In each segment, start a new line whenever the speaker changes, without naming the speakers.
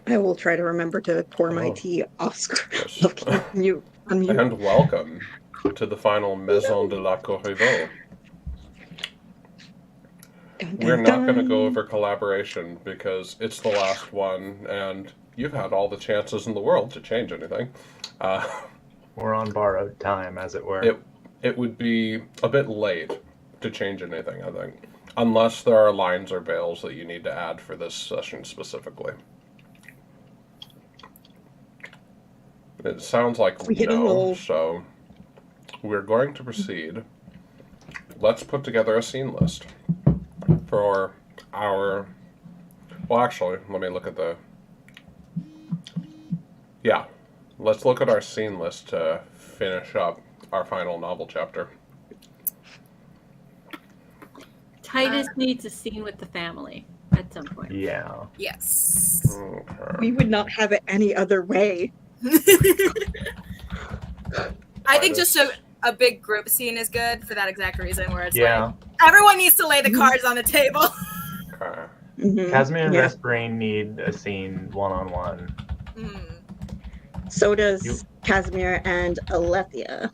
I will try to remember to pour my
Oh,
tea off screen.
yes.
Mute. Unmute.
And welcome to the final Maison de la Corriveau.
Dun,
We're
dun,
not going to go
dun.
over collaboration because it's the last one, and you've had all the chances in the world to change anything. Uh,
We're on borrowed time, as it were.
it it would be a bit late to change anything, I think, unless there are lines or bales that you need to add for this session specifically. It sounds like
We getting
no,
old.
so we're going to proceed. Let's put together a scene list for our. Well, actually, let me look at the. Yeah, let's look at our scene list to finish up our final novel chapter.
Titus needs a scene with the family at some point.
Yeah.
Yes.
Okay.
We would not have it any other way.
I think just a big group scene is good for that exact reason, where it's
Yeah.
like everyone needs to lay the cards on the table.
Okay.
Mhm.
Casimir and
Yeah.
Vesperine need a scene one-on-one.
So does
You-
Casimir and Alethea.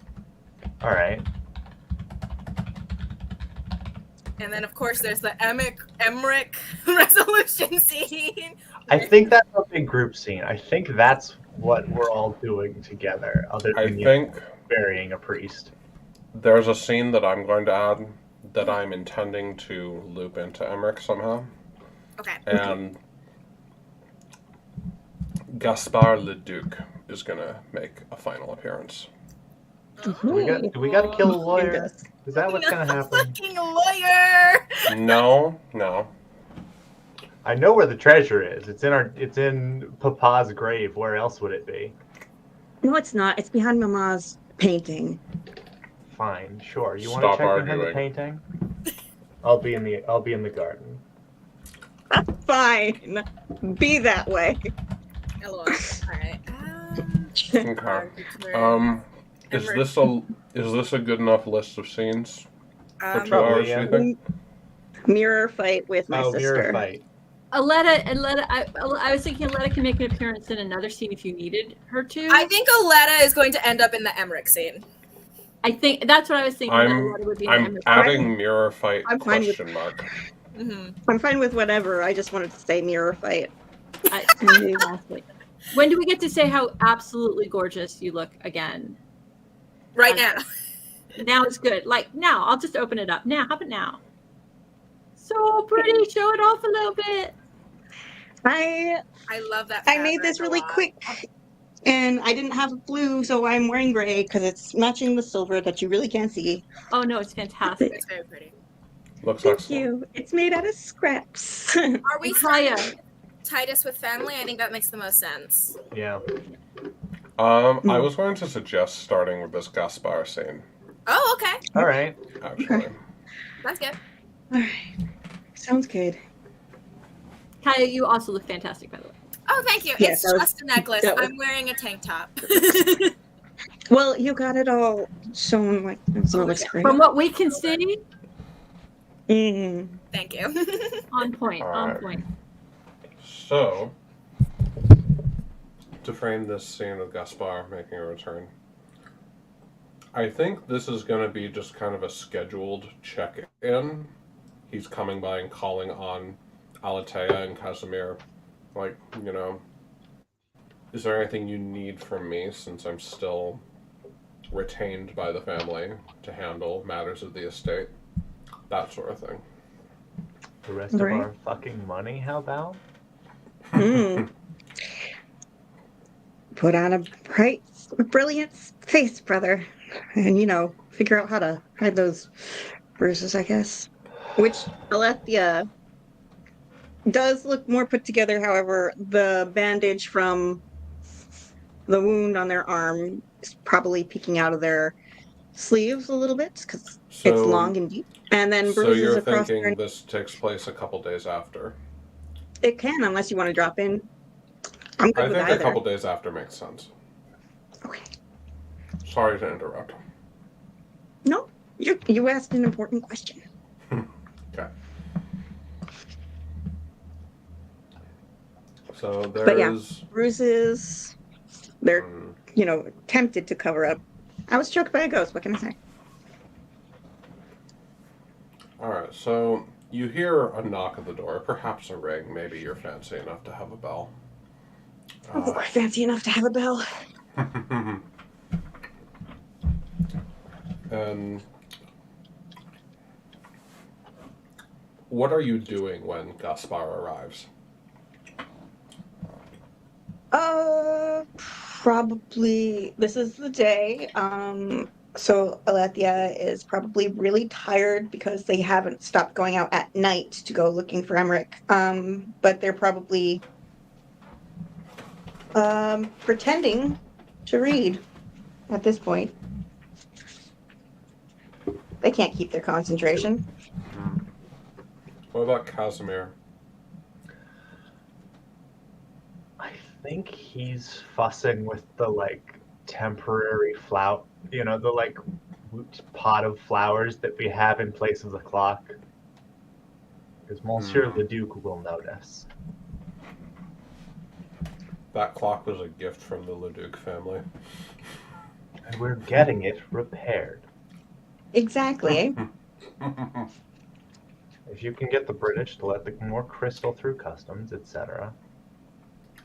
All right.
And then, of course, there's the Emmerich resolution scene.
I think that's a big group scene. I think that's what we're all doing together, other
I
than
think
burying a priest.
there's a scene that I'm going to add that I'm intending to loop into Emmerich somehow.
Okay.
And Gaspard le Duc is going to make a final appearance.
Do we got to kill a lawyer?
Goodness.
Is that what's going to happen?
Fucking lawyer.
No.
I know where the treasure is. It's in Papa's grave. Where else would it be?
No, it's not. It's behind Mama's painting.
Fine, sure. You want to
Stop
check behind the
arguing.
painting? I'll be in the garden.
Fine. Be that way.
LOL. All right.
Okay. Is this a good enough list of scenes for 2 hours?
yeah.
Do you think?
Mirror fight with my sister.
Mirror fight.
Aletta, I was thinking Aletta can make an appearance in another scene if you needed her to.
I think Aletta is going to end up in the Emmerich scene.
I think that's what I was thinking. Aletta would be in the
I'm
Emmerich.
adding mirror fight
I'm fine with-
question mark.
I'm fine with whatever. I just wanted to say mirror fight.
Exactly. When do we get to say how absolutely gorgeous you look again?
Right now.
Now is good. Like now, I'll just open it up. Now, how about now? So pretty. Show it off a little bit.
I
love that.
made this really quick, and I didn't have blue, so I'm wearing gray because it's matching the silver that you really can't see.
Oh no, it's fantastic.
It's very pretty.
Looks
Thank
excellent.
you. It's made out of scraps.
Are we
Kaya.
starting Titus with family? I think that makes the most sense.
Yeah.
I was going to suggest starting with this Gaspar scene,
Oh, okay.
All right.
actually.
That's good.
All right. Sounds good.
Kaya, you also look fantastic, by the way.
Oh, thank you.
Yes,
It's just a necklace.
that was-
I'm wearing a tank top.
Well, you got it all shown like it's on the screen.
From what we can see,
Mm.
Thank you.
on point, on
Alright.
point.
So, to frame this scene with Gaspar making a return, I think this is going to be just kind of a scheduled check-in. He's coming by and calling on Alatea and Casimir. Like, is there anything you need from me since I'm still retained by the family to handle matters of the estate? That sort of thing.
The rest
Right.
of our fucking money, how about?
Mm. Put on a bright, brilliant face, brother, and figure out how to hide those bruises, I guess. Which Alethea does look more put together. However, the bandage from the wound on their arm is probably peeking out of their sleeves a little bit because it's long and deep. And then
So
bruises
you're
across
thinking
their.
this takes place a couple days after?
It can, unless you want to drop in. I'm good
I
with
think
either.
a couple days after makes sense.
Okay.
Sorry to interrupt.
No, you asked an important question.
Okay. So there
But yeah,
is.
bruises. They're,
Hmm.
tempted to cover up. I was choked by a ghost. What can I say?
All right. So you hear a knock at the door, perhaps a ring. Maybe you're fancy enough to have a bell.
Oh, fancy enough to have a bell.
And what are you doing when Gaspar arrives?
Probably this is the day. So Alethea is probably really tired because they haven't stopped going out at night to go looking for Emmerich. But they're probably pretending to read at this point. They can't keep their concentration.
What about Casimir?
I think he's fussing with the temporary flower, the pot of flowers that we have in place of the clock. Because Monsieur le Duc will notice.
That clock was a gift from the Leduc family.
And we're getting it repaired.
Exactly.
If you can get the British to let the more crystal through customs, etc.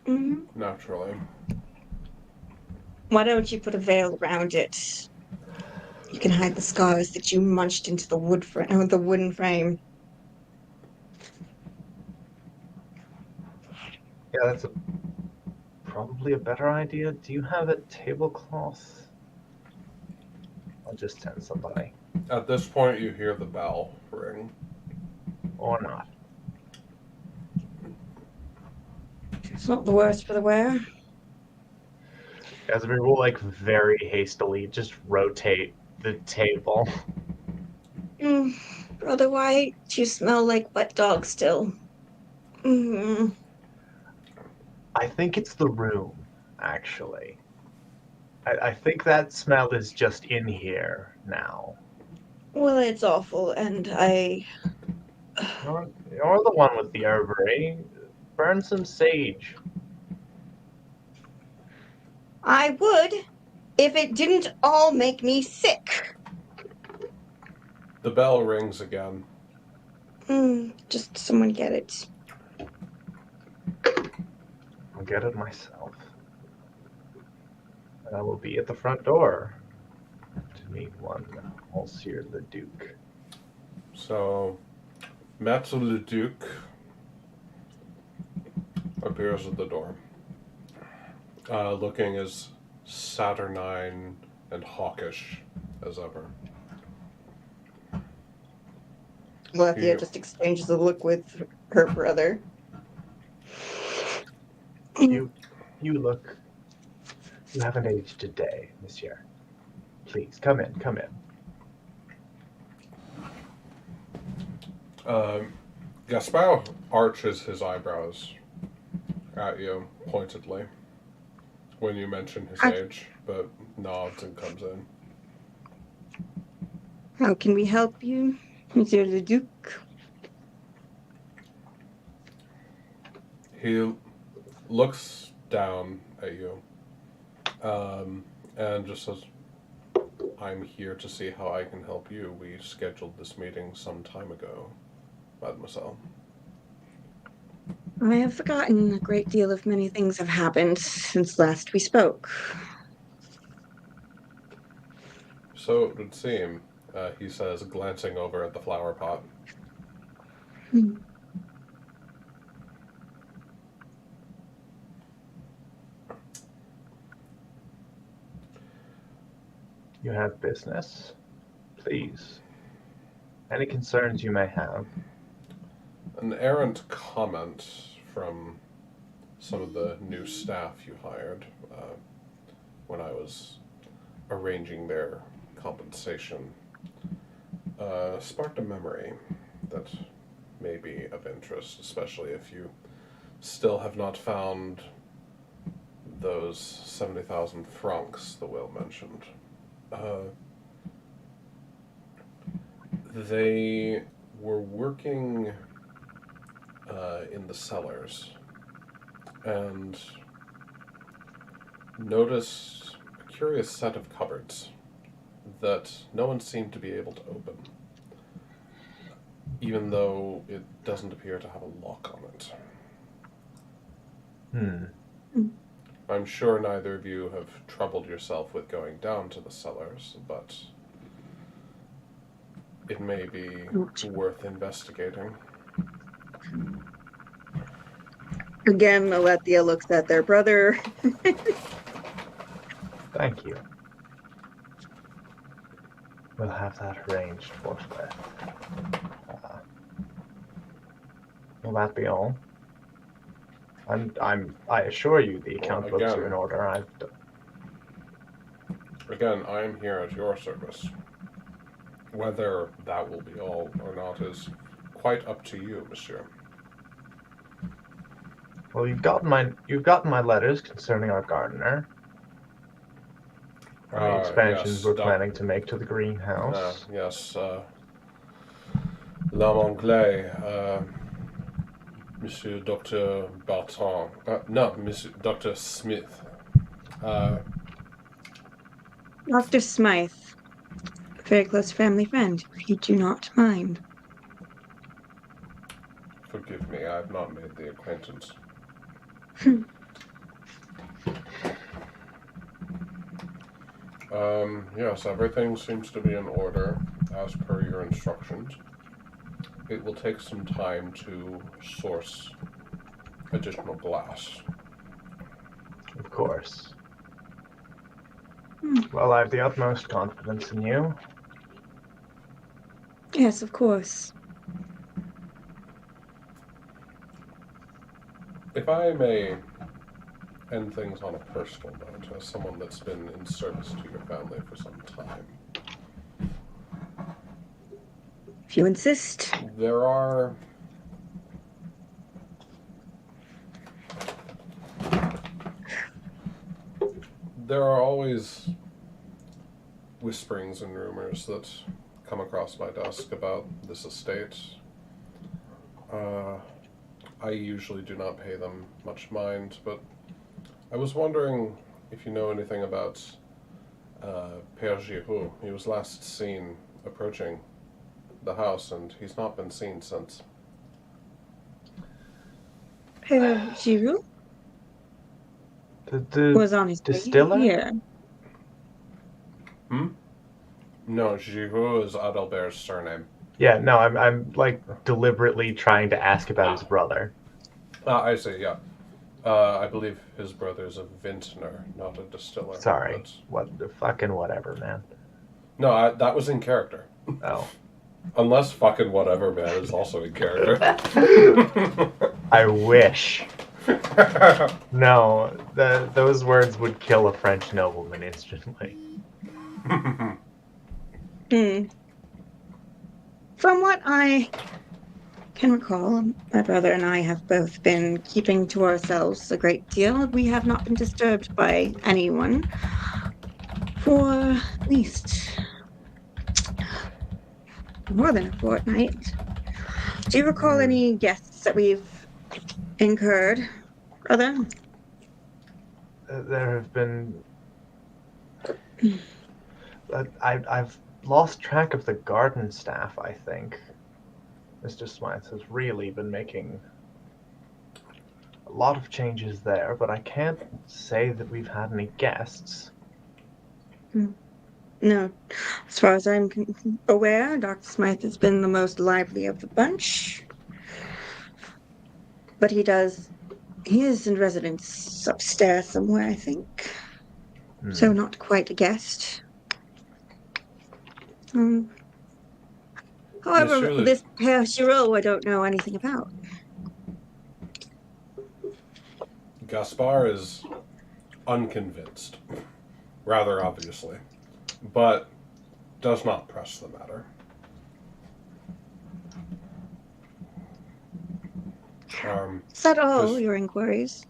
Hmm.
Naturally.
Why don't you put a veil around it? You can hide the scars that you munched into the the wooden frame.
Yeah, that's probably a better idea. Do you have a tablecloth? I'll just send somebody.
At this point, you hear the bell ring.
Or not.
It's not the worst for the wear.
Casimir will very hastily just rotate the table.
Brother White, you smell like wet dog still. Mm.
I think it's the room, actually. I think that smell is just in here now.
Well, it's awful, and
You're the one with the herbery. Burn some sage.
I would if it didn't all make me sick.
The bell rings again.
Just someone get it.
I'll get it myself. And I will be at the front door to meet one Monsieur le Duc.
So, Maître le Duc appears at the door, looking as saturnine and hawkish as ever.
Alethea just exchanges a look with her brother.
You haven't aged a day, monsieur. Please, come in.
Gaspar arches his eyebrows at you pointedly when you mention his age, but nods and comes in.
How can we help you, Monsieur le Duc?
He looks down at you and just says, I'm here to see how I can help you. We scheduled this meeting some time ago, mademoiselle.
I have forgotten a great deal of many things have happened since last we spoke.
So it would seem, he says, glancing over at the flower pot.
You have business? Please. Any concerns you may have?
An errant comment from some of the new staff you hired when I was arranging their compensation sparked a memory that may be of interest, especially if you still have not found those 70,000 francs the will mentioned. They were working in the cellars, and noticed a curious set of cupboards that no one seemed to be able to open, even though it doesn't appear to have a lock on it. I'm sure neither of you have troubled yourself with going down to the cellars, but it may be worth investigating.
Again, Alethea looks at their brother.
Thank you. We'll have that arranged forthwith. Will that be all? I assure you, the account books are in order.
Again, I am here at your service. Whether that will be all or not is quite up to you, monsieur.
Well, you've gotten my letters concerning our gardener. The expansions
yes,
we're planning to make to the greenhouse.
Yes, L'Homme Anglais, Monsieur Dr. Barton. No, Monsieur Dr. Smith.
Dr. Smythe, a very close family friend, if you do not mind.
Forgive me, I have not made the acquaintance. Yes, everything seems to be in order as per your instructions. It will take some time to source additional glass.
Of course. Well, I have the utmost confidence in you.
Yes, of course.
If I may end things on a personal note, as someone that's been in service to your family for some time,
If you insist.
there are always whisperings and rumors that come across my desk about this estate. I usually do not pay them much mind, but I was wondering if you know anything about Père Giroux. He was last seen approaching the house, and he's not been seen since.
Père Giroux
The
was on his
distiller?
way here.
No, Giroux is Adalbert's surname.
Yeah, no, I'm like deliberately trying to ask about his brother.
I see, yeah. I believe his brother's a vintner, not a distiller.
Sorry.
But...
What the fucking whatever, man.
No, that was in character.
Oh.
Unless fucking whatever, man, is also in character.
I wish. No, those words would kill a French nobleman instantly.
From what I can recall, my brother and I have both been keeping to ourselves a great deal. We have not been disturbed by anyone for at least more than a fortnight. Do you recall any guests that we've incurred, brother?
There have been... I've lost track of the garden staff, I think. Mr. Smythe has really been making a lot of changes there, but I can't say that we've had any guests.
No. As far as I'm aware, Dr. Smythe has been the most lively of the bunch. But he is in residence upstairs somewhere, I think. So not quite a guest. However, this Père Giroux I don't know anything about.
Gaspar is unconvinced, rather obviously, but does not press the matter.
Is that all your inquiries?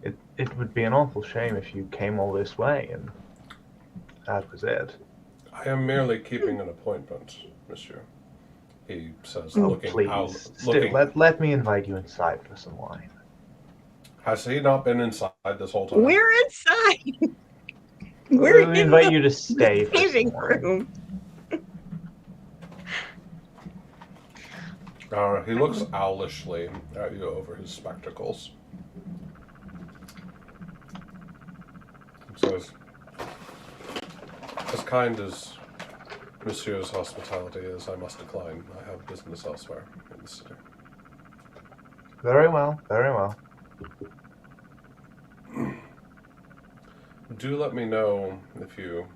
It would be an awful shame if you came all this way and that was it.
I am merely keeping an appointment, monsieur. He says,
Oh,
looking
Please,
out.
still, let me invite you inside for some wine.
Has he not been inside this whole time?
We're inside. We're
Let me
in
invite
the
you to stay for some
living
wine.
room.
He looks owlishly at you over his spectacles. He says, as kind as Monsieur's hospitality is, I must decline. I have business elsewhere in the city.
Very well, very well.
Do let me know if you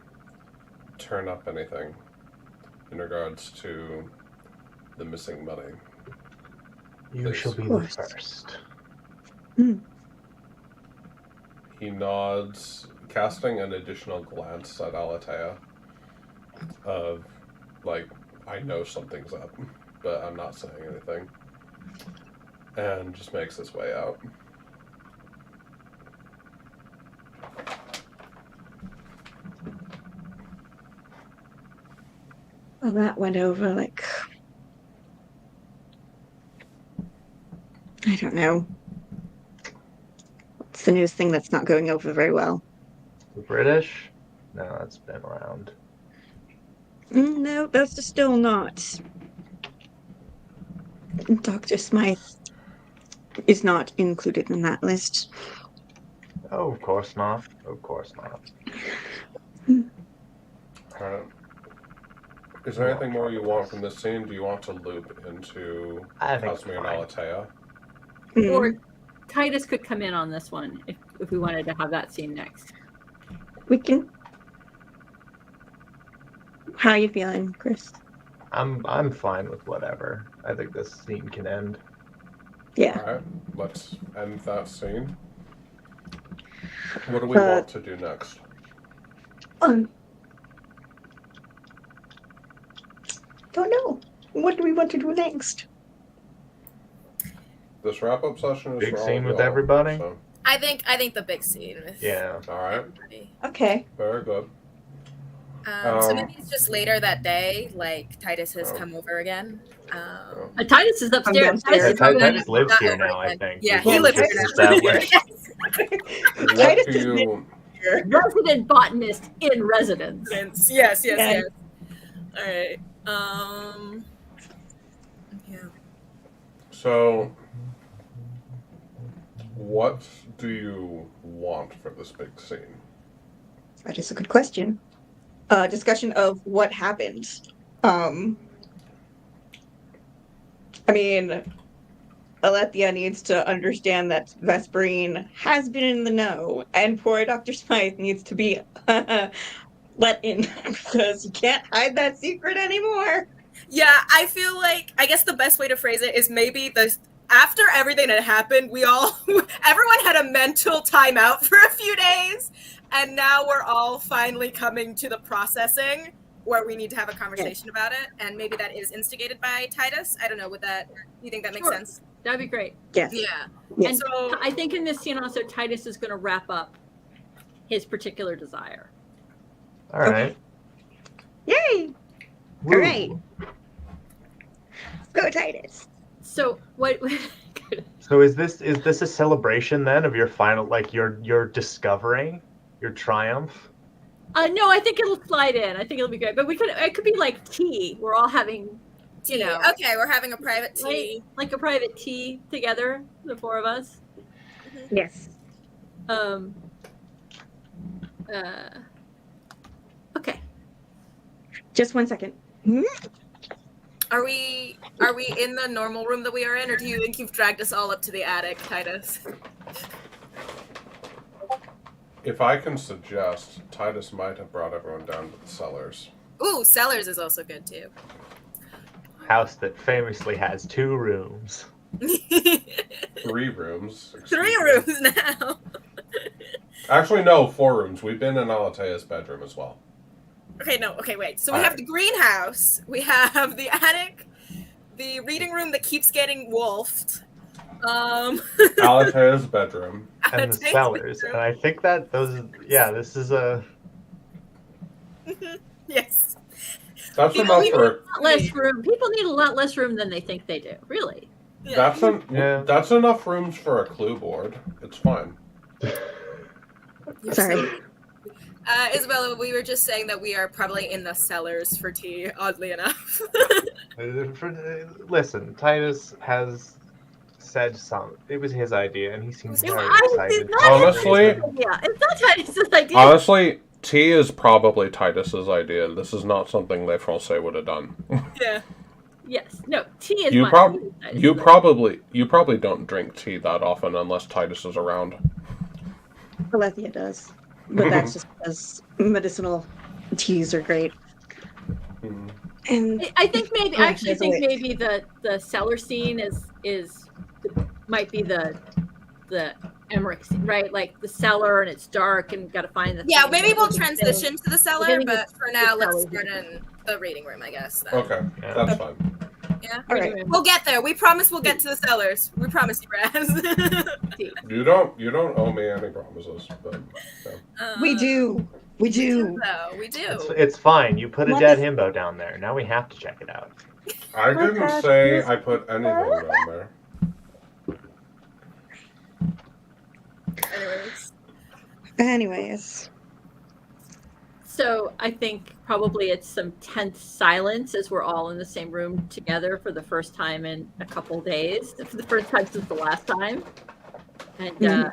turn up anything in regards to the missing money.
You
Please.
shall be
Of
the
course.
first.
He nods, casting an additional glance at Alatea of, like, I know something's up, but I'm not saying anything. And just makes his way out.
Well, that went over like, I don't know. What's the newest thing that's not going over very well?
The British? No, that's been around.
No, that's still not. Dr. Smythe is not included in that list.
Oh, of course not. Of course not.
Alright. Is there anything more you want from this scene? Do you want to loop into
I think
Cosme and
fine.
Alatea?
Or Titus could come in on this one if we wanted to have that scene next.
We can. How are you feeling, Chris?
I'm fine with whatever. I think this scene can end.
Yeah.
Alright, let's end that scene. What do we want to do next?
Don't know. What do we want to do next?
This wrap-up session is
Big
for all
scene
of
with
y'all,
everybody?
So.
I think the big scene with
Yeah.
Alright,
everybody.
Okay.
very good.
So maybe it's just later that day, like Titus has
Oh.
come over again.
Titus is upstairs.
downstairs.
Titus is
Yeah,
Titus lives
not
here
over
now, I
again.
think.
Yeah,
We've
he lives
just
here now.
established.
What
Titus
do
is
you...
here.
resident botanist in residence.
Yes.
Yeah.
All right. Yeah.
So, what do you want for this big scene?
That is a good question. Discussion of what happened. I mean, Alethea needs to understand that Vesperine has been in the know, and poor Dr. Smythe needs to be let in because you can't hide that secret anymore.
Yeah, I feel like I guess the best way to phrase it is maybe after everything that happened, everyone had a mental timeout for a few days, and now we're all finally coming to the processing where we need to have a conversation about it, and maybe that is instigated by Titus. I don't know. You think that makes
Sure.
sense?
That'd be great.
Yes.
Yeah.
Yes.
And
So
I think in this scene also Titus is going to wrap up his particular desire.
All right.
Yay!
Woo.
All right. Go, Titus.
So what?
So is this a celebration then of your final, like your discovery, your triumph?
No, I think it'll slide in. I think it'll be good. But it could be like tea. We're all having,
tea.
know.
Okay, we're having a private tea.
like a private tea together, the four of us.
Yes.
Okay.
Just 1 second.
Are we in the normal room that we are in, or do you think you've dragged us all up to the attic, Titus?
If I can suggest, Titus might have brought everyone down to the cellars.
Ooh, cellars is also good too.
House that famously has 2 rooms.
3 rooms.
3 rooms now.
Actually, no, 4 rooms. We've been in Alatea's bedroom as well.
Okay, wait. So we have the greenhouse, we have the attic, the reading room that keeps getting wolfed.
Alatea's bedroom.
And the cellars. And I think that this is a...
Yes.
That's
You know,
enough
we
for
A lot less room. People need a lot less room than they think they do. Really.
Yeah.
that's enough rooms for a clue board. It's fine.
You're
Sorry.
so- Isabella, we were just saying that we are probably in the cellars for tea, oddly enough.
Listen, Titus has said some. It was his idea, and he seems very
It's
excited.
not
Honestly-
his idea. It's not Titus's idea.
Honestly, tea is probably Titus's idea. This is not something Les Français would have done.
Yeah.
Yes. No. Tea is
You
my
prob-
tea is Titus's
you
idea.
probably don't drink tea that often unless Titus is around.
Alethea does, but that's just because medicinal teas are great.
Mhm.
And
I think maybe. I actually
there's a
think
way.
maybe the cellar scene is might be the Emmerich scene, right? Like the cellar and it's dark and got to find the.
Yeah,
thing
maybe
that
we'll
we can
transition to the cellar,
Beginning
but for now,
the
let's
cellar.
start in the reading room, I guess. Then.
Okay,
Yeah.
that's fine.
Yeah.
all right.
We'll get there. We promise we'll get to the cellars. We promise you, Raz.
You don't owe me any promises, but
We do. We do.
though. We do.
It's fine. You put a
What
dead
is-
himbo down there. Now we have to check it out.
I
My
didn't
bad.
say I put anything down there.
Anyways.
Anyways,
So I think probably it's some tense silence as we're all in the same room together for the first time in a couple days, for the first time since the last time. And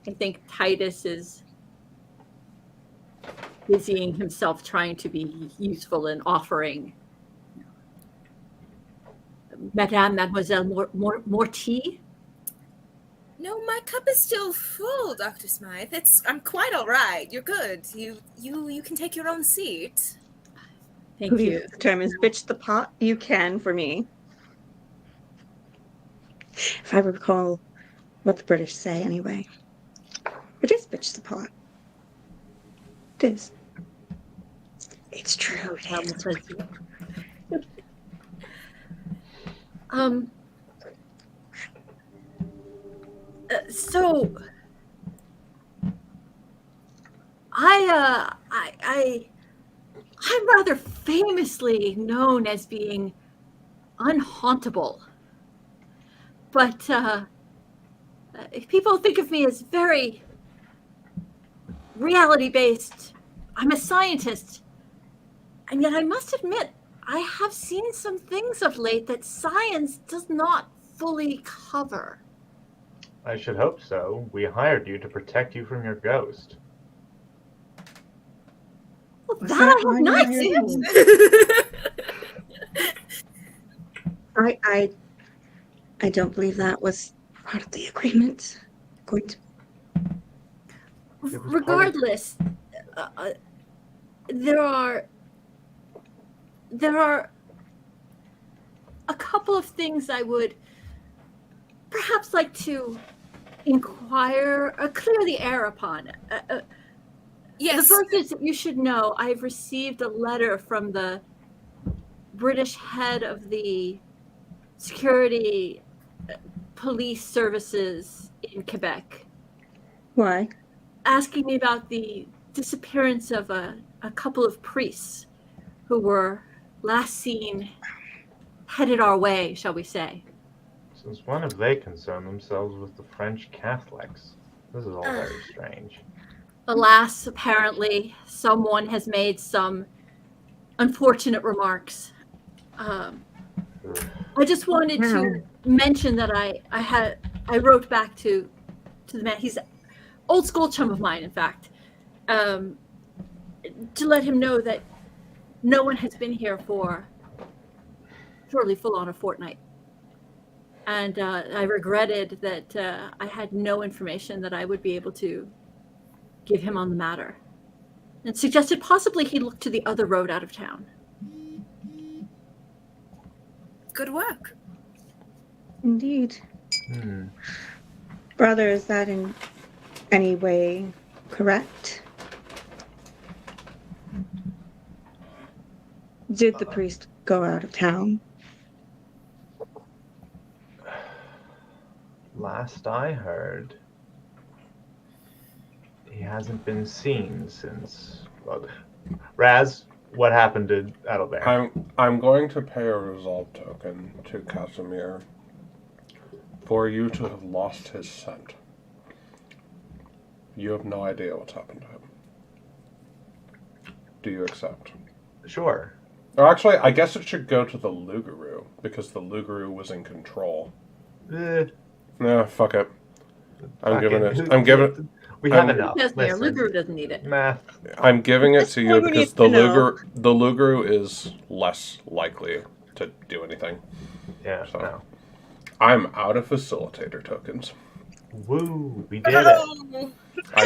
I think Titus is busying himself trying to be useful and offering Mademoiselle more tea.
No, my cup is still full, Dr. Smythe. I'm quite all right. You're good. You can take your own seat.
Thank you.
please, the term is bitch the pot. You can for me. If I recall what the British say, anyway. It is bitch the pot. It is. It's true. It is.
So I'm rather famously known as being unhauntable, but people think of me as very reality-based. I'm a scientist, and yet I must admit I have seen some things of late that science does not fully cover.
I should hope so. We hired you to protect you from your ghost.
Well,
Was
that
that
I have
on
not
your
seen.
own? I don't believe that was part of the agreement. Going to
was part of-
Regardless, there are a couple of things I would perhaps like to inquire or clear the air upon. The
Yes.
first is that you should know I've received a letter from the British head of the security police services in Quebec
why?
asking me about the disappearance of a couple of priests who were last seen headed our way, shall we say.
Since when have they concerned themselves with the French Catholics? This is all very strange.
Alas, apparently, someone has made some unfortunate remarks. I just wanted to mention that I wrote back to the man. He's an old school chum of mine, in fact, to let him know that no one has been here for surely full on a fortnight. And I regretted that I had no information that I would be able to give him on the matter, and suggested possibly he look to the other road out of town.
Good work.
Indeed.
Hmm.
Brother, is that in any way correct? Did the priest go out of town?
Last I heard, he hasn't been seen since. Well, Raz, what happened to Adalbert?
I'm going to pay a resolve token to Casimir for you to have lost his scent. You have no idea what's happened to him. Do you accept?
Sure.
Or actually, I guess it should go to the Lugaroo, because the Lugaroo was in control. Nah, fuck it. I'm giving it.
We have enough.
Casimir,
Listen,
Lugaroo doesn't need it.
math.
I'm giving it to you
Someone
because
needs to know.
the Lugaroo is less likely to do anything.
Yeah.
So.
No.
I'm out of facilitator tokens.
Woo! We did it.
I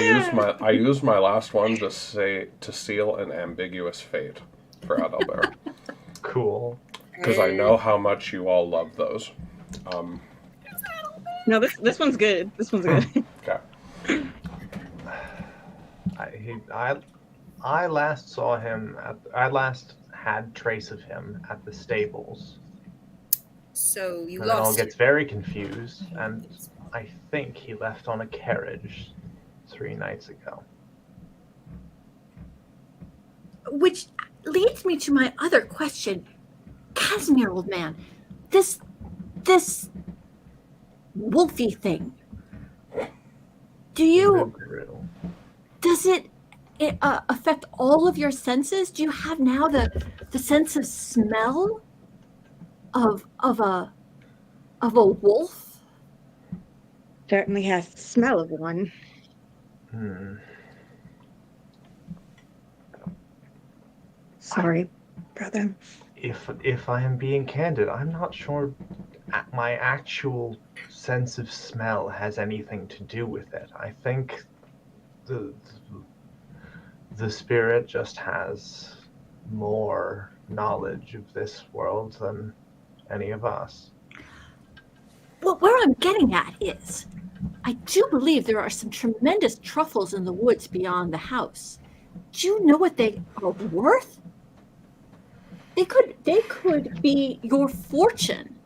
used my last one to seal an ambiguous fate for Adalbert.
Cool.
Because I know how much you all love those.
No, this one's good. This one's good.
Okay.
I last saw him I last had trace of him at the stables.
So you
And it all
lost
gets very confused, and I think he left on a carriage 3 nights ago.
Which leads me to my other question. Casimir, old man, this wolfy thing, does it affect all of your senses? Do you have now the sense of smell of a wolf?
Certainly has the smell of one. Sorry, brother.
If I am being candid, I'm not sure my actual sense of smell has anything to do with it. I think the spirit just has more knowledge of this world than any of us.
Well, where I'm getting at is, I do believe there are some tremendous truffles in the woods beyond the house. Do you know what they are worth? They could be your fortune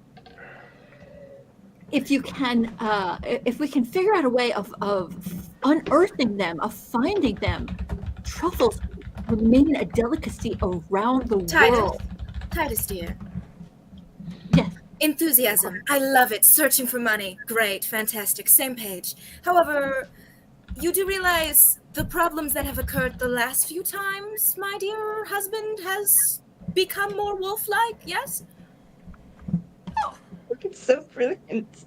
if we can figure out a way of unearthing them, of finding them. Truffles remain a delicacy around the world.
Titus, dear.
Yes.
Enthusiasm. I love it. Searching for money. Great. Fantastic. Same page. However, you do realize the problems that have occurred the last few times my dear husband has become more wolf-like, yes?
It's so brilliant.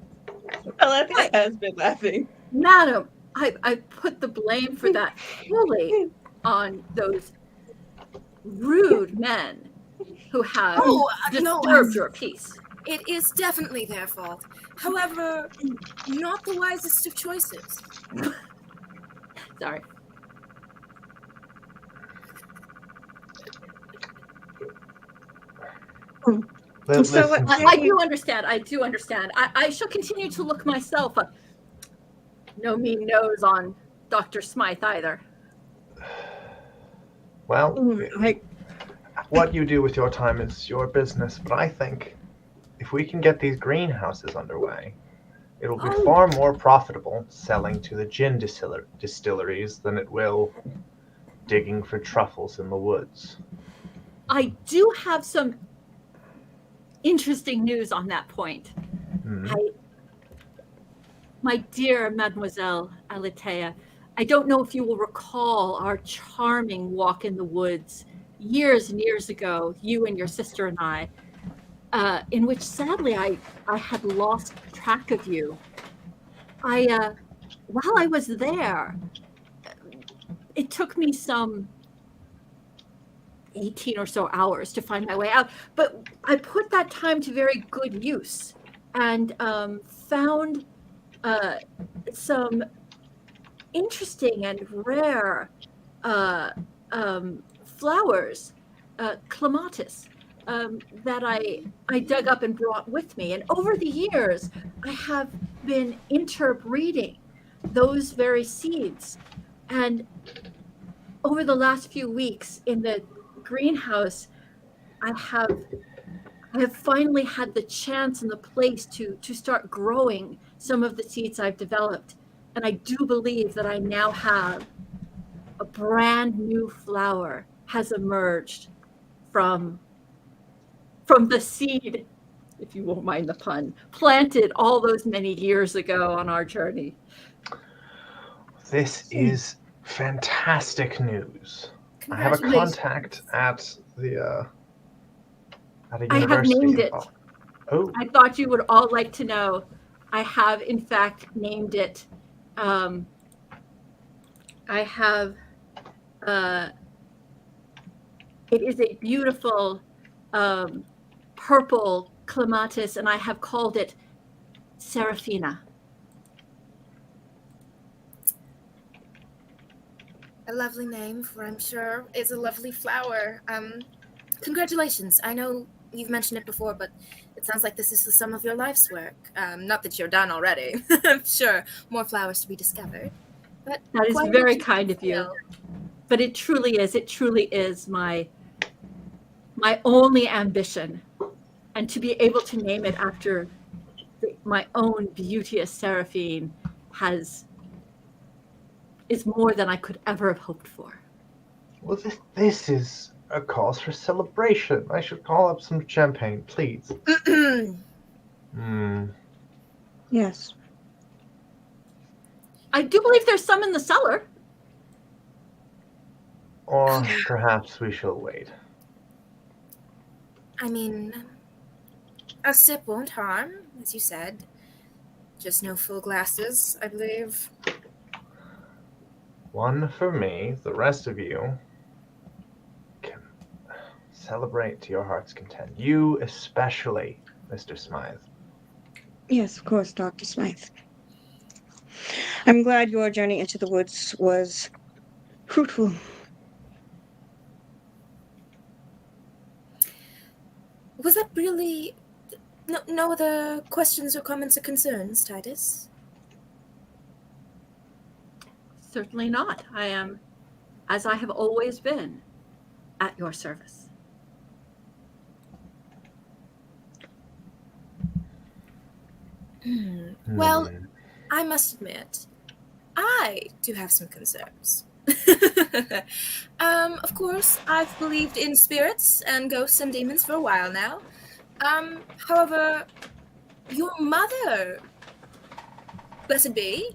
Alethea has been laughing.
Madam, I put the blame for that fully on those rude men who have disturbed your peace.
It is definitely their fault. However, not the wisest of choices.
Sorry.
So
I do understand. I shall continue to look myself. No mean nose on Dr. Smythe either.
Well, what you do with your time is your business, but I think if we can get these greenhouses underway, it will be far more profitable selling to the gin distilleries than it will digging for truffles in the woods.
I do have some interesting news on that point. My dear Mademoiselle Alethea, I don't know if you will recall our charming walk in the woods years and years ago, you and your sister and I, in which sadly I had lost track of you. While I was there, it took me some 18 or so hours to find my way out, but I put that time to very good use and found some interesting and rare flowers, clematis, that I dug up and brought with me. And over the years, I have been interbreeding those very seeds. And over the last few weeks in the greenhouse, I have finally had the chance and the place to start growing some of the seeds I've developed. And I do believe that I now have a brand new flower has emerged from the seed, if you won't mind the pun, planted all those many years ago on our journey.
This is fantastic news. I have a
Congratulations.
contact at the at a
I have
university.
named it.
Oh,
I thought you would all like to know. I have, in fact, named it. I have. It is a beautiful purple clematis, and I have called it Seraphina.
A lovely name for, I'm sure, is a lovely flower. Congratulations. I know you've mentioned it before, but it sounds like this is the sum of your life's work. Not that you're done already. I'm sure more flowers to be discovered. But
That is
quite
very
much
kind of you.
detail.
But it truly is my only ambition, and to be able to name it after my own beauteous Seraphine is more than I could ever have hoped for.
well, this is a cause for celebration. I should call up some champagne, please.
Yes.
I do believe there's some in the cellar.
Or perhaps we shall wait.
I mean, a sip won't harm, as you said. Just no full glasses, I believe.
One for me. The rest of you can celebrate to your heart's content. You especially, Mr. Smythe.
Yes, of course, Dr. Smythe. I'm glad your journey into the woods was fruitful.
Was that really... No other questions or comments or concerns, Titus?
Certainly not. I am, as I have always been, at your service.
Well, I must admit, I do have some concerns. Of course, I've believed in spirits and ghosts and demons for a while now. However, your mother, blessed be,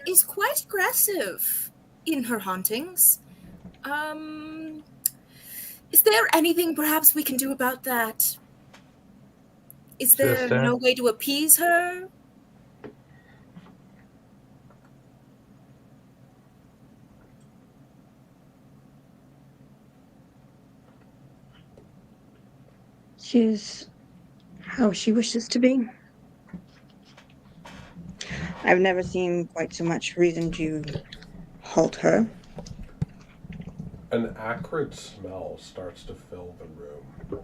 is quite aggressive in her hauntings. Is there anything perhaps we can do about that? Is there
Sister?
no way to appease her?
She's how she wishes to be. I've never seen quite so much reason to halt her.
An acrid smell starts to fill the room.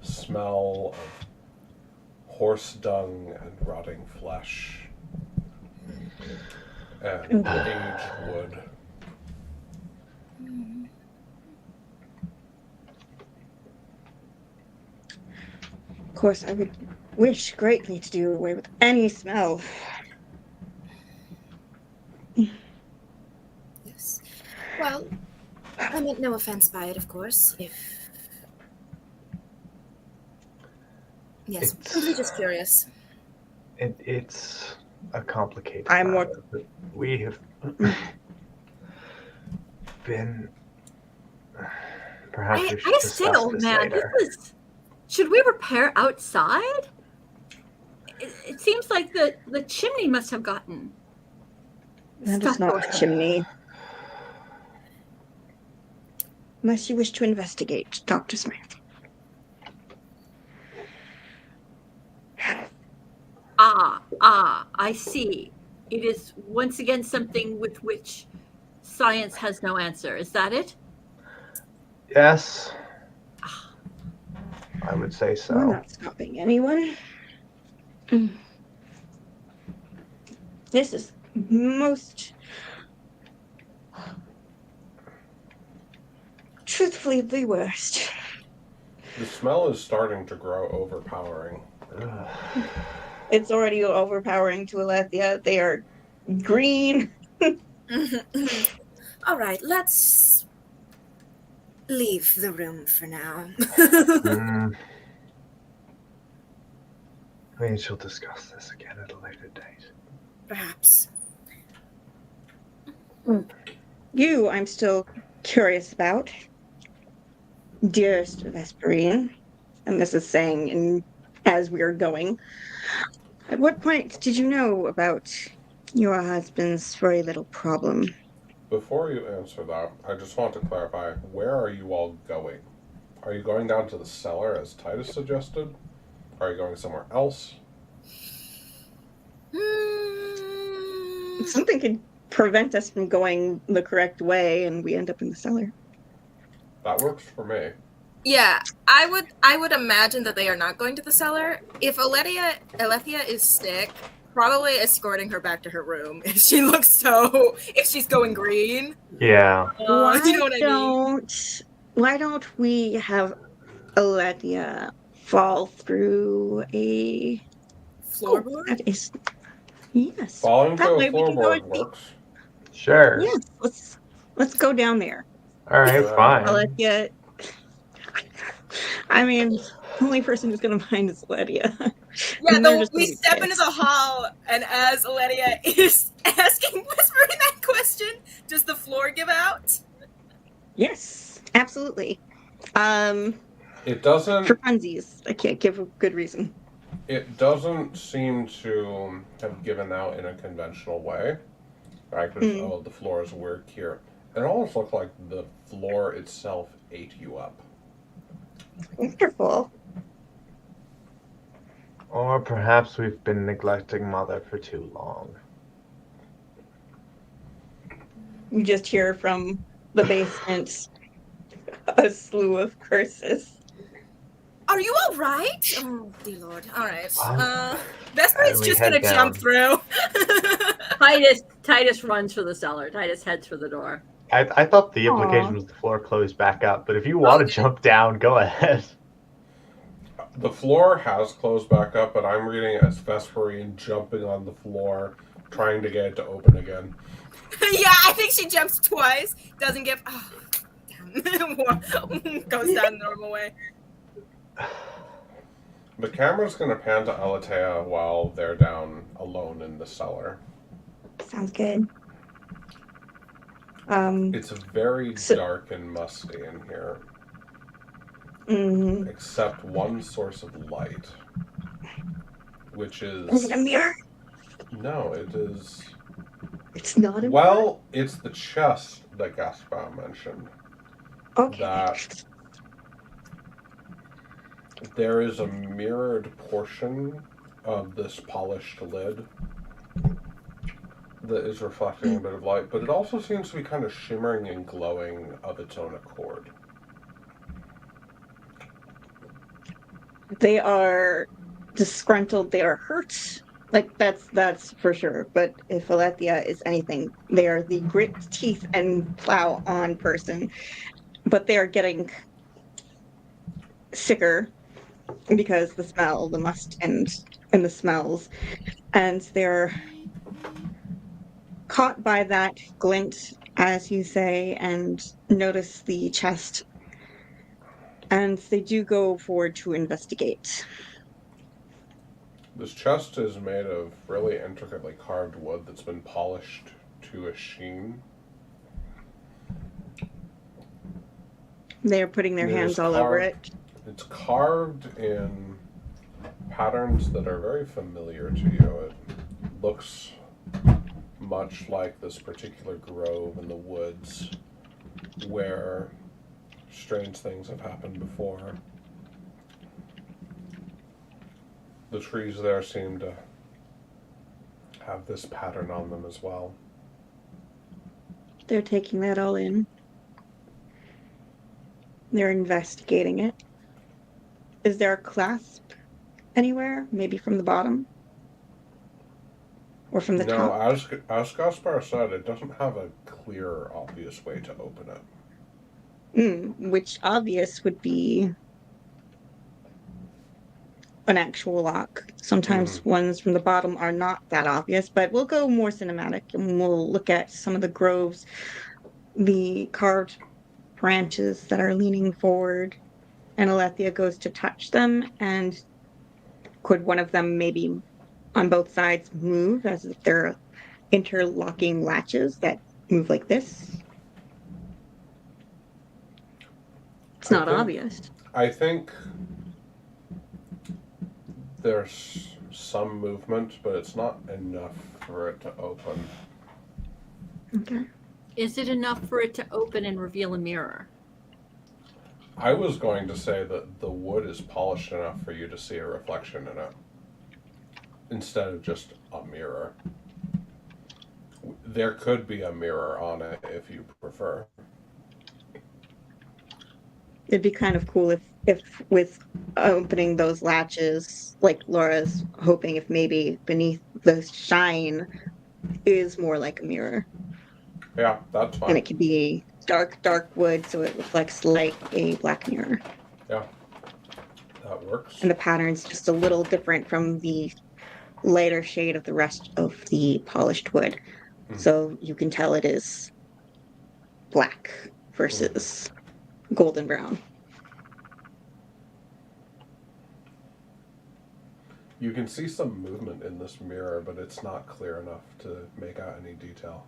Smell of horse dung and rotting flesh and aged wood.
Of course, I would wish greatly to do away with any smell.
Yes. Well, I meant no offense by it, of course. Yes,
It's-
I'm just curious.
It's a complicated
I'm more-
matter, but we have been. Perhaps we should
I say,
discuss
old
this
man,
later.
should we repair outside? It seems like the chimney must have gotten
That is
stuck
not
or
a
something.
chimney. Unless you wish to investigate, Dr. Smith.
I see. It is once again something with which science has no answer. Is that it?
Yes, I would say so.
We're not stopping anyone. This is most truthfully the worst.
The smell is starting to grow overpowering.
Ugh.
It's already overpowering to Alethea. They are green.
All right, let's leave the room for now.
Mm. We shall discuss this again at a later date.
Perhaps.
You, I'm still curious about, dearest Vesperine, and this is saying as we are going. At what point did you know about your husband's very little problem?
Before you answer that, I just want to clarify, where are you all going? Are you going down to the cellar as Titus suggested? Are you going somewhere else?
Something could prevent us from going the correct way and we end up in the cellar.
That works for me.
Yeah, I would imagine that they are not going to the cellar. If Alethea is sick, probably escorting her back to her room if she's going green.
Yeah.
You know what I mean?
Why don't we have Alethea fall through a
Floorboard?
that is yes.
Falling
That
through
way
a
we can go
floorboard
and
works.
Sure.
yes, let's go down there.
All right,
Sure.
fine.
Alethea. I mean, the only person who's gonna mind is Alethea.
Yeah,
And they're just
we
gonna be
step into the
pissed.
hall, and as Alethea is asking, whispering that question, does the floor give out?
Yes, absolutely.
It doesn't.
For funsies, I can't give a good reason.
It doesn't seem to have given out in a conventional way. Right? Because the floor is weird here. It almost looked like the floor itself ate you up.
Wonderful.
Or perhaps we've been neglecting Mother for too long.
You just hear from the basement a slew of curses.
Are you all right? Oh, dear Lord. All right. Vesperine's
we
just
head
going to jump
down.
through.
Titus runs for the cellar. Titus heads for the door.
I thought the
Aw.
implication was the floor closed back up, but if you want to jump down, go ahead.
The floor has closed back up, but I'm reading it as Vesperine jumping on the floor, trying to get it to open again.
Yeah, I think she jumps twice. Doesn't give. Oh, damn. Goes down the normal way.
The camera's going to pan to Alethea while they're down alone in the cellar.
Sounds good.
It's very dark and musty in here,
mhm.
except one source of light, which
Is
is...
it a mirror?
No, it is...
It's not a mirror?
Well, it's the chest that Gaspar mentioned.
Okay.
That there is a mirrored portion of this polished lid that is reflecting a bit of light, but it also seems to be kind of shimmering and glowing of its own accord.
They are disgruntled, they are hurt. Like that's for sure. But if Alethea is anything, they are the grit teeth and plow on person. But they are getting sicker because the smell, the must and the smells. And they're caught by that glint, as you say, and notice the chest. And they do go forward to investigate.
This chest is made of really intricately carved wood that's been polished to a sheen.
They're putting their hands all over it.
It's carved in patterns that are very familiar to you. It looks much like this particular grove in the woods where strange things have happened before. The trees there seem to have this pattern on them as well.
They're taking that all in. They're investigating it. Is there a clasp anywhere? Maybe from the bottom? Or from the top?
No, as Gaspar said, it doesn't have a clear, obvious way to open it.
Which obvious would be an actual lock. Sometimes ones from the bottom are not that obvious, but we'll go more cinematic and we'll look at some of the groves, the carved branches that are leaning forward, and Alethea goes to touch them, and could one of them maybe on both sides move as if they're interlocking latches that move like this? It's
I
not
think
obvious.
I think there's some movement, but it's not enough for it to open.
Okay.
Is it enough for it to open and reveal a mirror?
I was going to say that the wood is polished enough for you to see a reflection in it, instead of just a mirror. There could be a mirror on it if you prefer.
It'd be kind of cool if with opening those latches, like Laura's hoping, if maybe beneath the shine is more like a mirror.
Yeah, that's
And
fine.
it could be dark wood so it reflects like a black mirror.
Yeah, that works.
And the pattern's just a little different from the lighter shade of the rest of the polished wood. So you can tell it is black versus golden brown.
You can see some movement in this mirror, but it's not clear enough to make out any detail.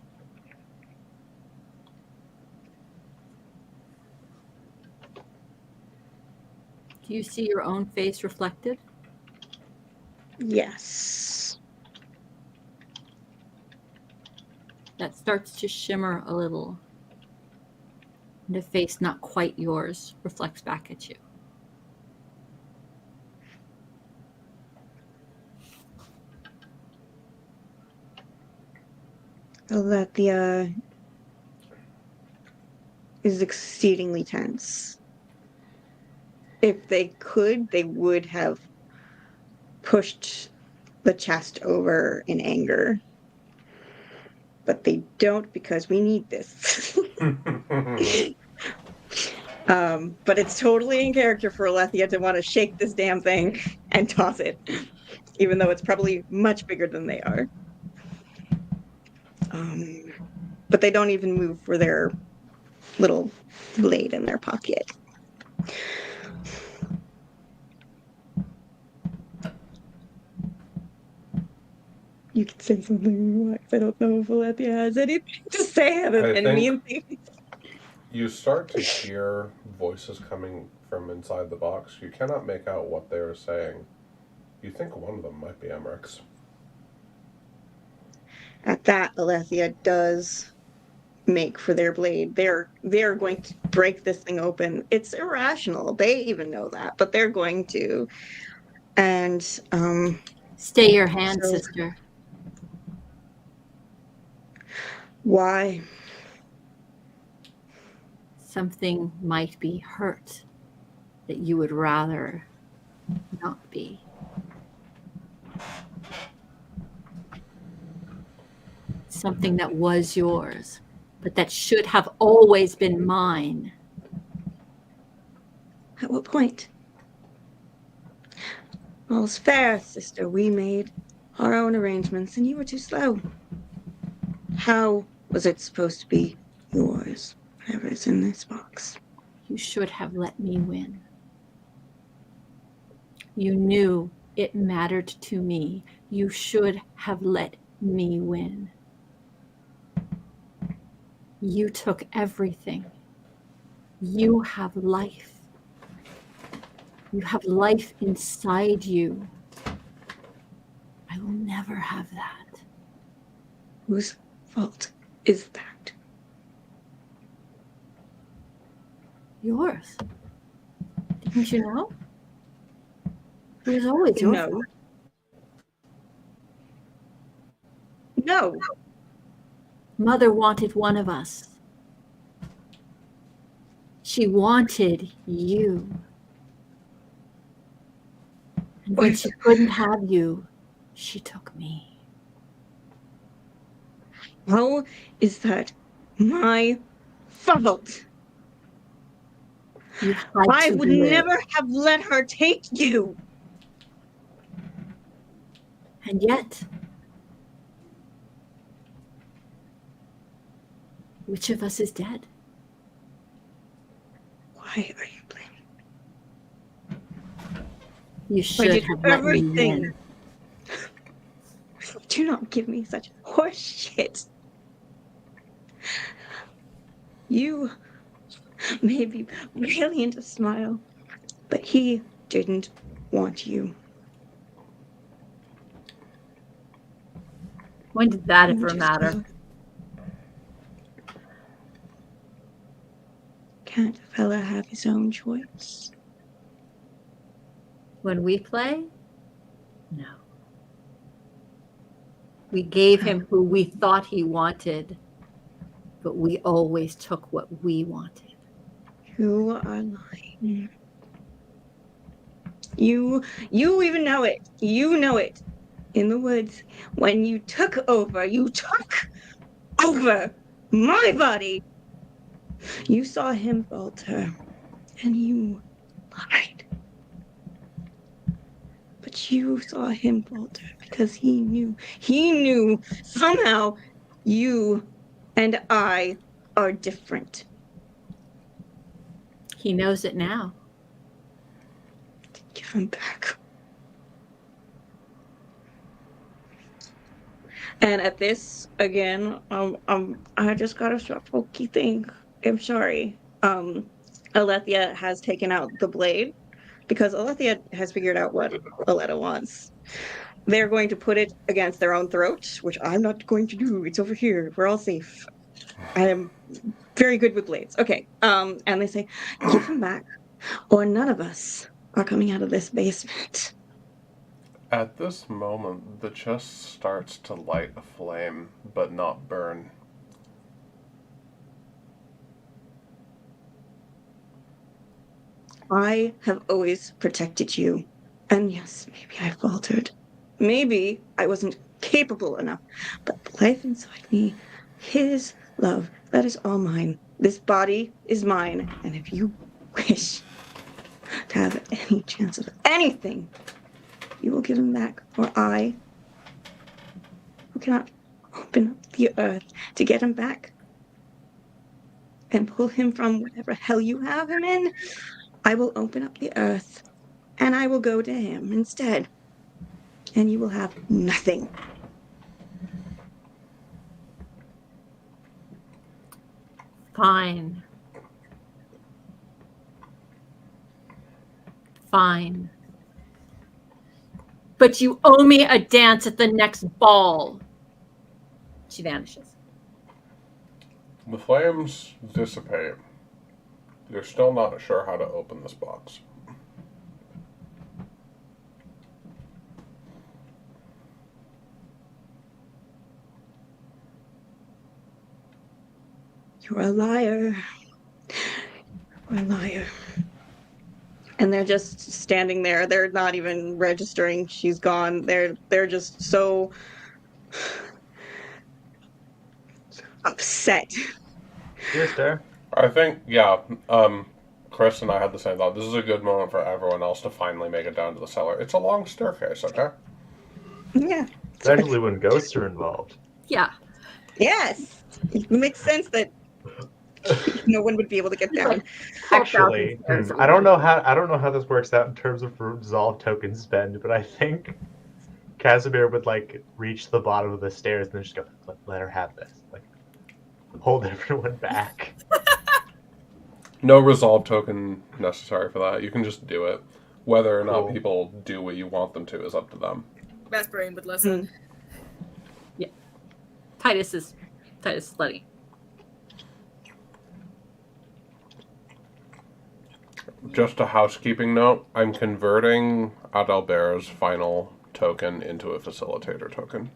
Do you see your own face reflected?
Yes.
That starts to shimmer a little. And a face not quite yours reflects back at you.
Alethea is exceedingly tense. If they could, they would have pushed the chest over in anger. But they don't because we need this. But it's totally in character for Alethea to want to shake this damn thing and toss it, even though it's probably much bigger than they are. But they don't even move for their little blade in their pocket. You can say something, Max. I don't know if Alethea has anything to say other than mean things.
You start to hear voices coming from inside the box. You cannot make out what they are saying. You think one of them might be Emmerich's.
At that, Alethea does make for their blade. They're going to break this thing open. It's irrational. They even know that, but they're going to. And
stay your hand, sister.
Why?
Something might be hurt that you would rather not be. Something that was yours, but that should have always been mine.
At what point? All's fair, sister. We made our own arrangements, and you were too slow. How was it supposed to be yours, whatever's in this box?
You should have let me win. You knew it mattered to me. You should have let me win. You took everything. You have life. You have life inside you. I will never have that.
Whose fault is that?
Yours. Didn't you know? It was always your
No.
fault.
No.
Mother wanted one of us. She wanted you. And when she couldn't have you, she took me.
How is that my fault?
You had
I
to
would
live.
never have let her take you.
And yet, which of us is dead?
Why are you blaming?
You
I
should
did
have let me
everything.
in.
Do not give me such horse shit. You made me brilliant a smile, but he didn't want you.
When did that
You
ever
just
matter?
can't a fella have his own choice?
When we play? No. We gave him who we thought he wanted, but we always took what we wanted.
You are lying. You even know it. You know it. In the woods, when you took over my body. You saw him falter, and you lied. But you saw him falter because he knew somehow you and I are different.
He knows it now.
Give him back. And at this, again, I just got a pokey thing. I'm sorry. Alethea has taken out the blade because Alethea has figured out what Aletta wants. They're going to put it against their own throat, which I'm not going to do. It's over here. We're all safe. I am very good with blades. Okay. And they say, give him back, or none of us are coming out of this basement.
At this moment, the chest starts to light a flame, but not burn.
I have always protected you. And yes, maybe I faltered. Maybe I wasn't capable enough. But the life inside me, his love, that is all mine. This body is mine. And if you wish to have any chance of anything, you will give him back. Or I, who cannot open up the earth to get him back and pull him from whatever hell you have him in, I will open up the earth and I will go to him instead. And you will have nothing.
Fine. Fine. But you owe me a dance at the next ball. She vanishes.
The flames dissipate. You're still not sure how to open this box.
You're a liar. You're a liar. And they're just standing there. They're not even registering she's gone. They're just so upset.
Sister.
I think, Chris and I had the same thought. This is a good moment for everyone else to finally make it down to the cellar. It's a long staircase, okay?
Yeah.
Especially when ghosts are involved.
Yeah.
Yes. It makes sense that no one would be able to get down.
Actually, I don't know how this works out in terms of resolve token spend, but I think Casimir would like reach the bottom of the stairs and then just go, let her have this. Like hold everyone back.
No resolve token necessary for that. You can just do it. Whether or not
Cool.
people do what you want them to is up to them.
Vesperine would listen.
Yeah. Titus is letting.
Just a housekeeping note, I'm converting Adalbert's final token into a facilitator token.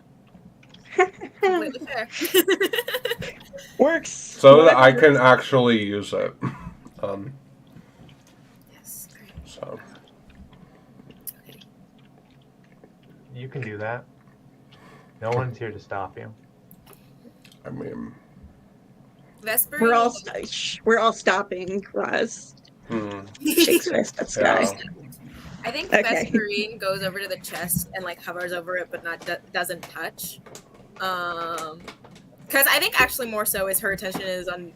Completely fair.
Works.
So that I can actually use it.
Yes, great.
So
Okay.
You can do that. No one's here to stop you.
I mean,
Vesperine.
We're all stopping, Roz. Shakes fist at Sky.
yeah.
I think
Okay.
Vesperine goes over to the chest and like hovers over it, but doesn't touch. Because I think actually more so is her attention is on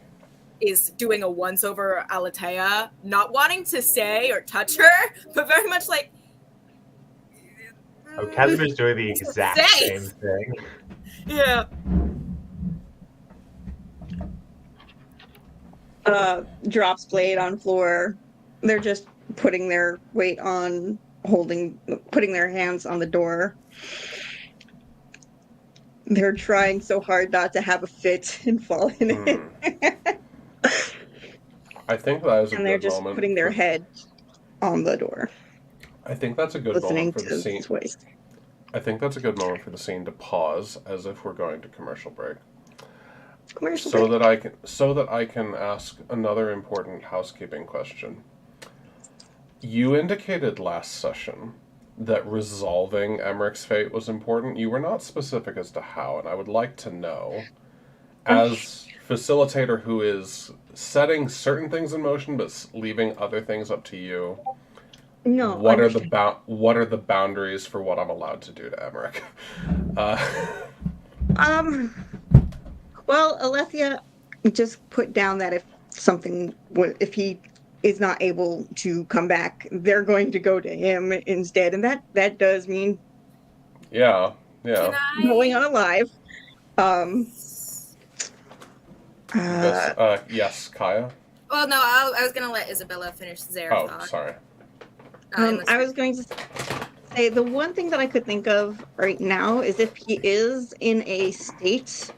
is doing a once over Alatea, not wanting to say or touch her, but very much like.
Oh, Casimir's doing the exact
Say.
same thing.
Yeah.
Drops blade on floor. They're just putting their weight on putting their hands on the door. They're trying so hard not to have a fit and fall in it.
I think that is a
And they're
good
just
moment.
putting their head on the door,
I think that's a good
listening
moment for
to
the scene.
his voice.
I think that's a good moment for the scene to pause, as if we're going to commercial break,
Commercial
so
break.
that I can ask another important housekeeping question. You indicated last session that resolving Emmerich's fate was important. You were not specific as to how, and I would like to know, as facilitator who is setting certain things in motion but leaving other things up to you.
No,
What are the boundaries for what I'm allowed to do to Emmerich?
Well, Alethea just put down that if he is not able to come back, they're going to go to him instead, and that does mean
Yeah.
Can
going
I?
unalive.
Yes, Kaya.
Well, no, I was gonna let Isabella finish their
Oh,
thought.
sorry.
I was going to say the one thing that I could think of right now is if he is in a state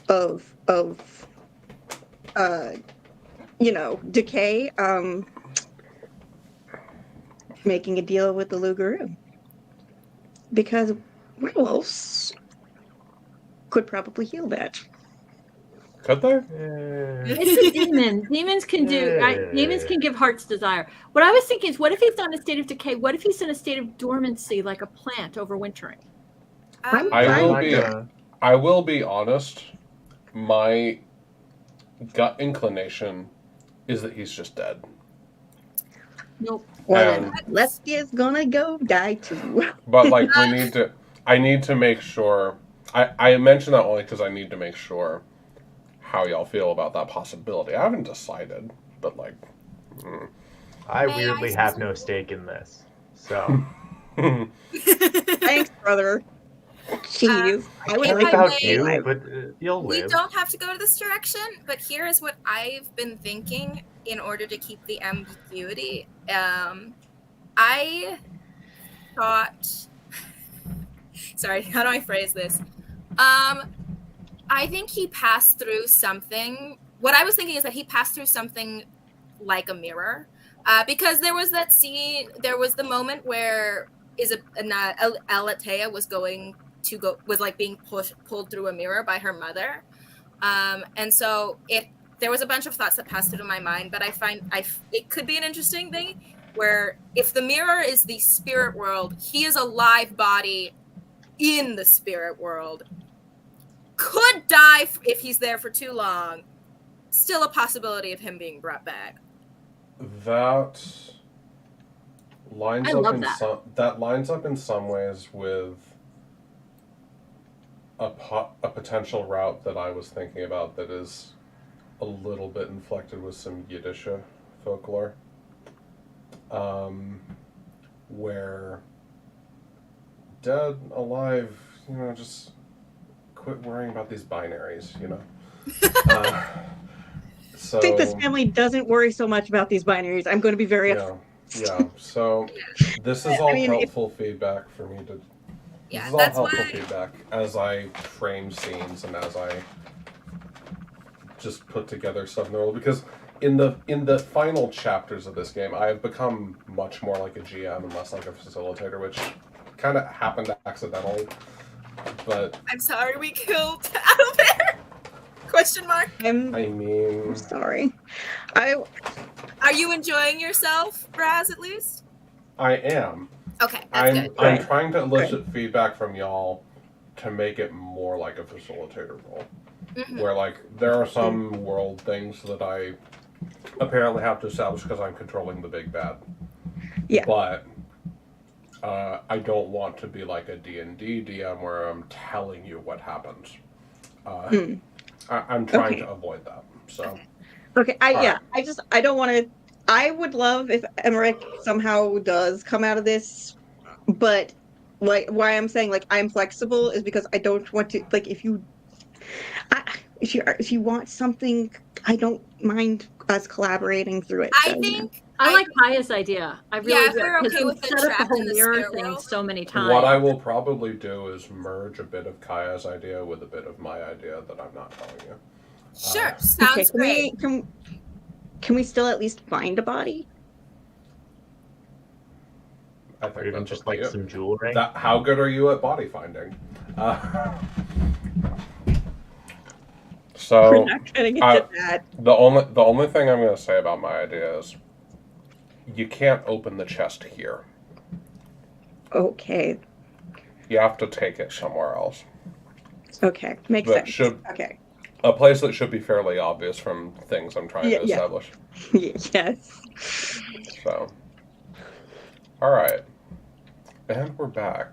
of decay, making a deal with the Lugaroo, because werewolves could probably heal that.
Could they?
It's a demon. Demons can demons can give heart's desire. What I was thinking is, what if he's not in a state of decay? What if he's in a state of dormancy, like a plant overwintering?
I will be honest. My gut inclination is that he's just dead.
Nope.
Well, Leskia's gonna go die too.
But like, I need to make sure. I mention that only because I need to make sure how y'all feel about that possibility. I haven't decided, but like,
I weirdly have no stake in this, so.
Thanks, brother. Jeez,
I care about you, but you'll live.
We don't have to go to this direction, but here is what I've been thinking in order to keep the ambiguity. I thought. Sorry, how do I phrase this? I think he passed through something. What I was thinking is that he passed through something like a mirror, because there was that scene. There was the moment where Alatea was being pulled through a mirror by her mother, and so there was a bunch of thoughts that passed through my mind. But I find it could be an interesting thing where if the mirror is the spirit world, he is a live body in the spirit world. Could die if he's there for too long. Still a possibility of him being brought back.
That lines up in some ways with a potential route that I was thinking about that is a little bit inflected with some Yiddish folklore, where dead, alive, just quit worrying about these binaries, So
I think this family doesn't worry so much about these binaries. I'm going to be very
yeah. So this is all helpful feedback for me to.
Yeah,
this is all
that's
helpful
why
feedback as I frame scenes and as I just put together stuff in the world, because in the final chapters of this game, I have become much more like a GM and less like a facilitator, which kind of happened accidentally. But
I'm sorry we killed Owlbear? Question mark.
I'm sorry.
Are you enjoying yourself, Raz, at least?
I am.
Okay, that's good.
I'm trying to elicit feedback from y'all to make it more like a facilitator role. Mm-hmm. Where, like, there are some world things that I apparently have to establish because I'm controlling the big bad.
Yeah.
But I don't want to be like a D&D DM where I'm telling you what happens. I'm trying to avoid that. So.
Okay,
All right.
I don't want to. I would love if Emmerich somehow does come out of this, but like why I'm saying like I'm flexible is because I don't want to like I, if you want something, I don't mind us collaborating through it.
I
So you know.
think
I like Kaya's idea. I really
if
do.
we're
Because
okay
we
with it
set up the
trapped in
whole
the
mirror
spirit
thing
world.
so many times.
What I will probably do is merge a bit of Kaya's idea with a bit of my idea that I'm not telling you.
Sure,
Okay,
sounds great.
Can we still at least find a body?
I
Or
think
even
that's
just
up to
like
you.
some jewelry.
How good are you at body finding?
We're
So
not getting into that.
the only thing I'm going to say about my idea is you can't open the chest here.
Okay.
You have to take it somewhere else.
Okay. Makes
That
sense.
should
Okay.
a place that should be fairly obvious from things I'm trying to
Yeah.
establish.
Yes.
So, all right, and we're back.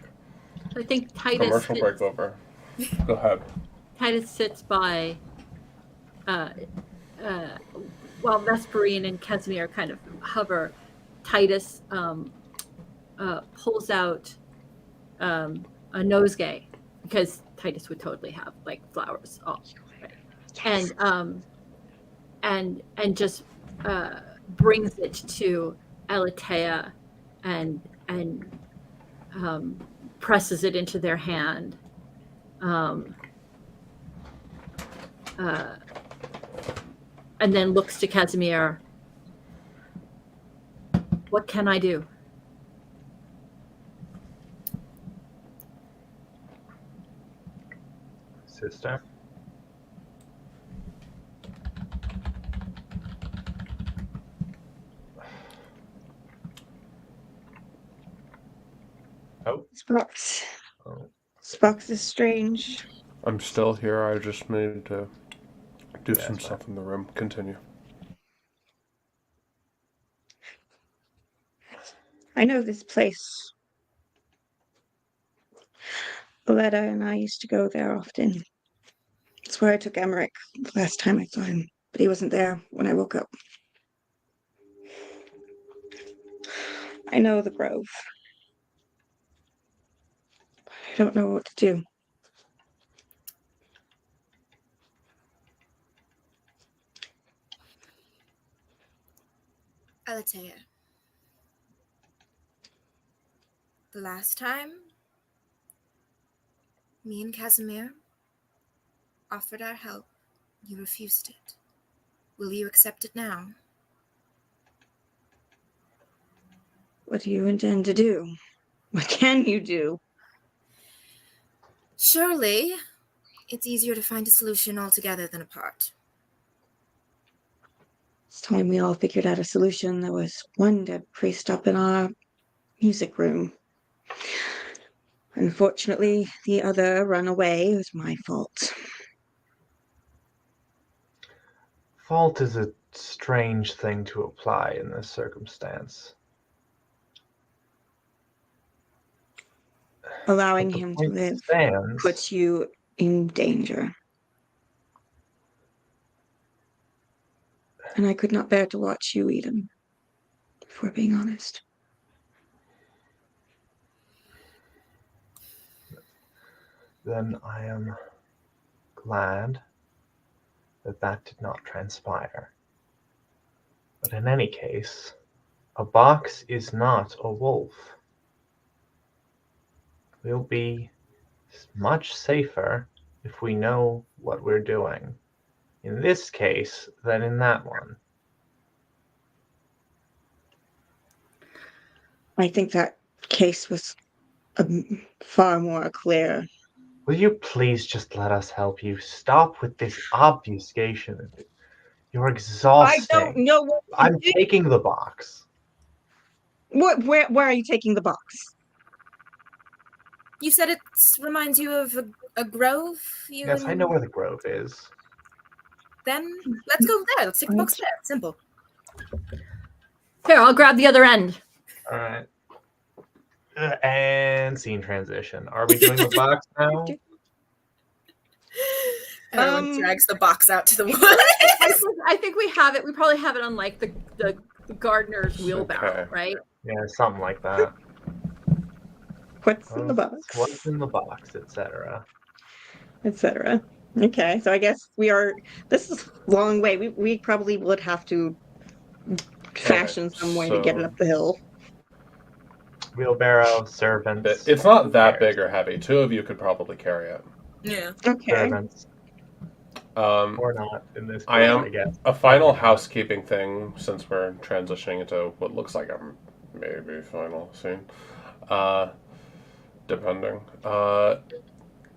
I think
Commercial break over. Go ahead.
Titus sits by, while Vesperine and Casimir kind of hover. Titus pulls out a nosegay because Titus would totally have like flowers all right, and just brings it to Elatea and presses it into their hand. And then looks to Casimir. What can I do?
Sister. Oh.
Spox.
Oh.
Spox is strange.
I'm still here. I just need to do
Yeah,
some
that's
stuff in the room. Continue.
I know this place. Letta and I used to go there often. It's where I took Emmerich the last time I saw him, but he wasn't there when I woke up. I know the Grove. I don't know what to do.
Elatea. The last time, me and Casimir offered our help. You refused it. Will you accept it now?
What do you intend to do? What can you do?
Surely, it's easier to find a solution altogether than apart.
It's time we all figured out a solution. There was one dead priest up in our music room. Unfortunately, the other ran away. It was my fault.
Fault is a strange thing to apply in this circumstance.
Allowing
But the
him to
point
live
stands.
puts you in danger. And I could not bear to watch you eat him, if we're being honest.
Then I am glad that that did not transpire. But in any case, a box is not a wolf. We'll be much safer if we know what we're doing. In this case, than in that one.
I think that case was far more clear.
Will you please just let us help you? Stop with this obfuscation. You're
I
exhausting.
don't know what to
I'm
do.
taking the box.
Where are you taking the box?
You said it reminds you of a grove?
Yes, I know where the grove is.
Then let's go there. Let's take the box there. It's simple.
Here, I'll grab the other end.
All right. And scene transition. Are we doing the box now?
Everyone drags the box out to the wood.
I think we have it. We probably have it on like the gardener's wheelbarrow,
Okay.
right?
Yeah, something like that.
What's in the box?
What's in the box, etc.
Etc. Okay, so I guess this is a long way. We probably would have to fashion some way to get it up the hill.
Wheelbarrow, servants.
It's not that big or heavy. 2 of you could probably carry it.
Yeah.
Okay.
Servants.
Um,
Or not in this case,
I am-
I guess.
a final housekeeping thing, since we're transitioning into what looks like a maybe final scene. Depending.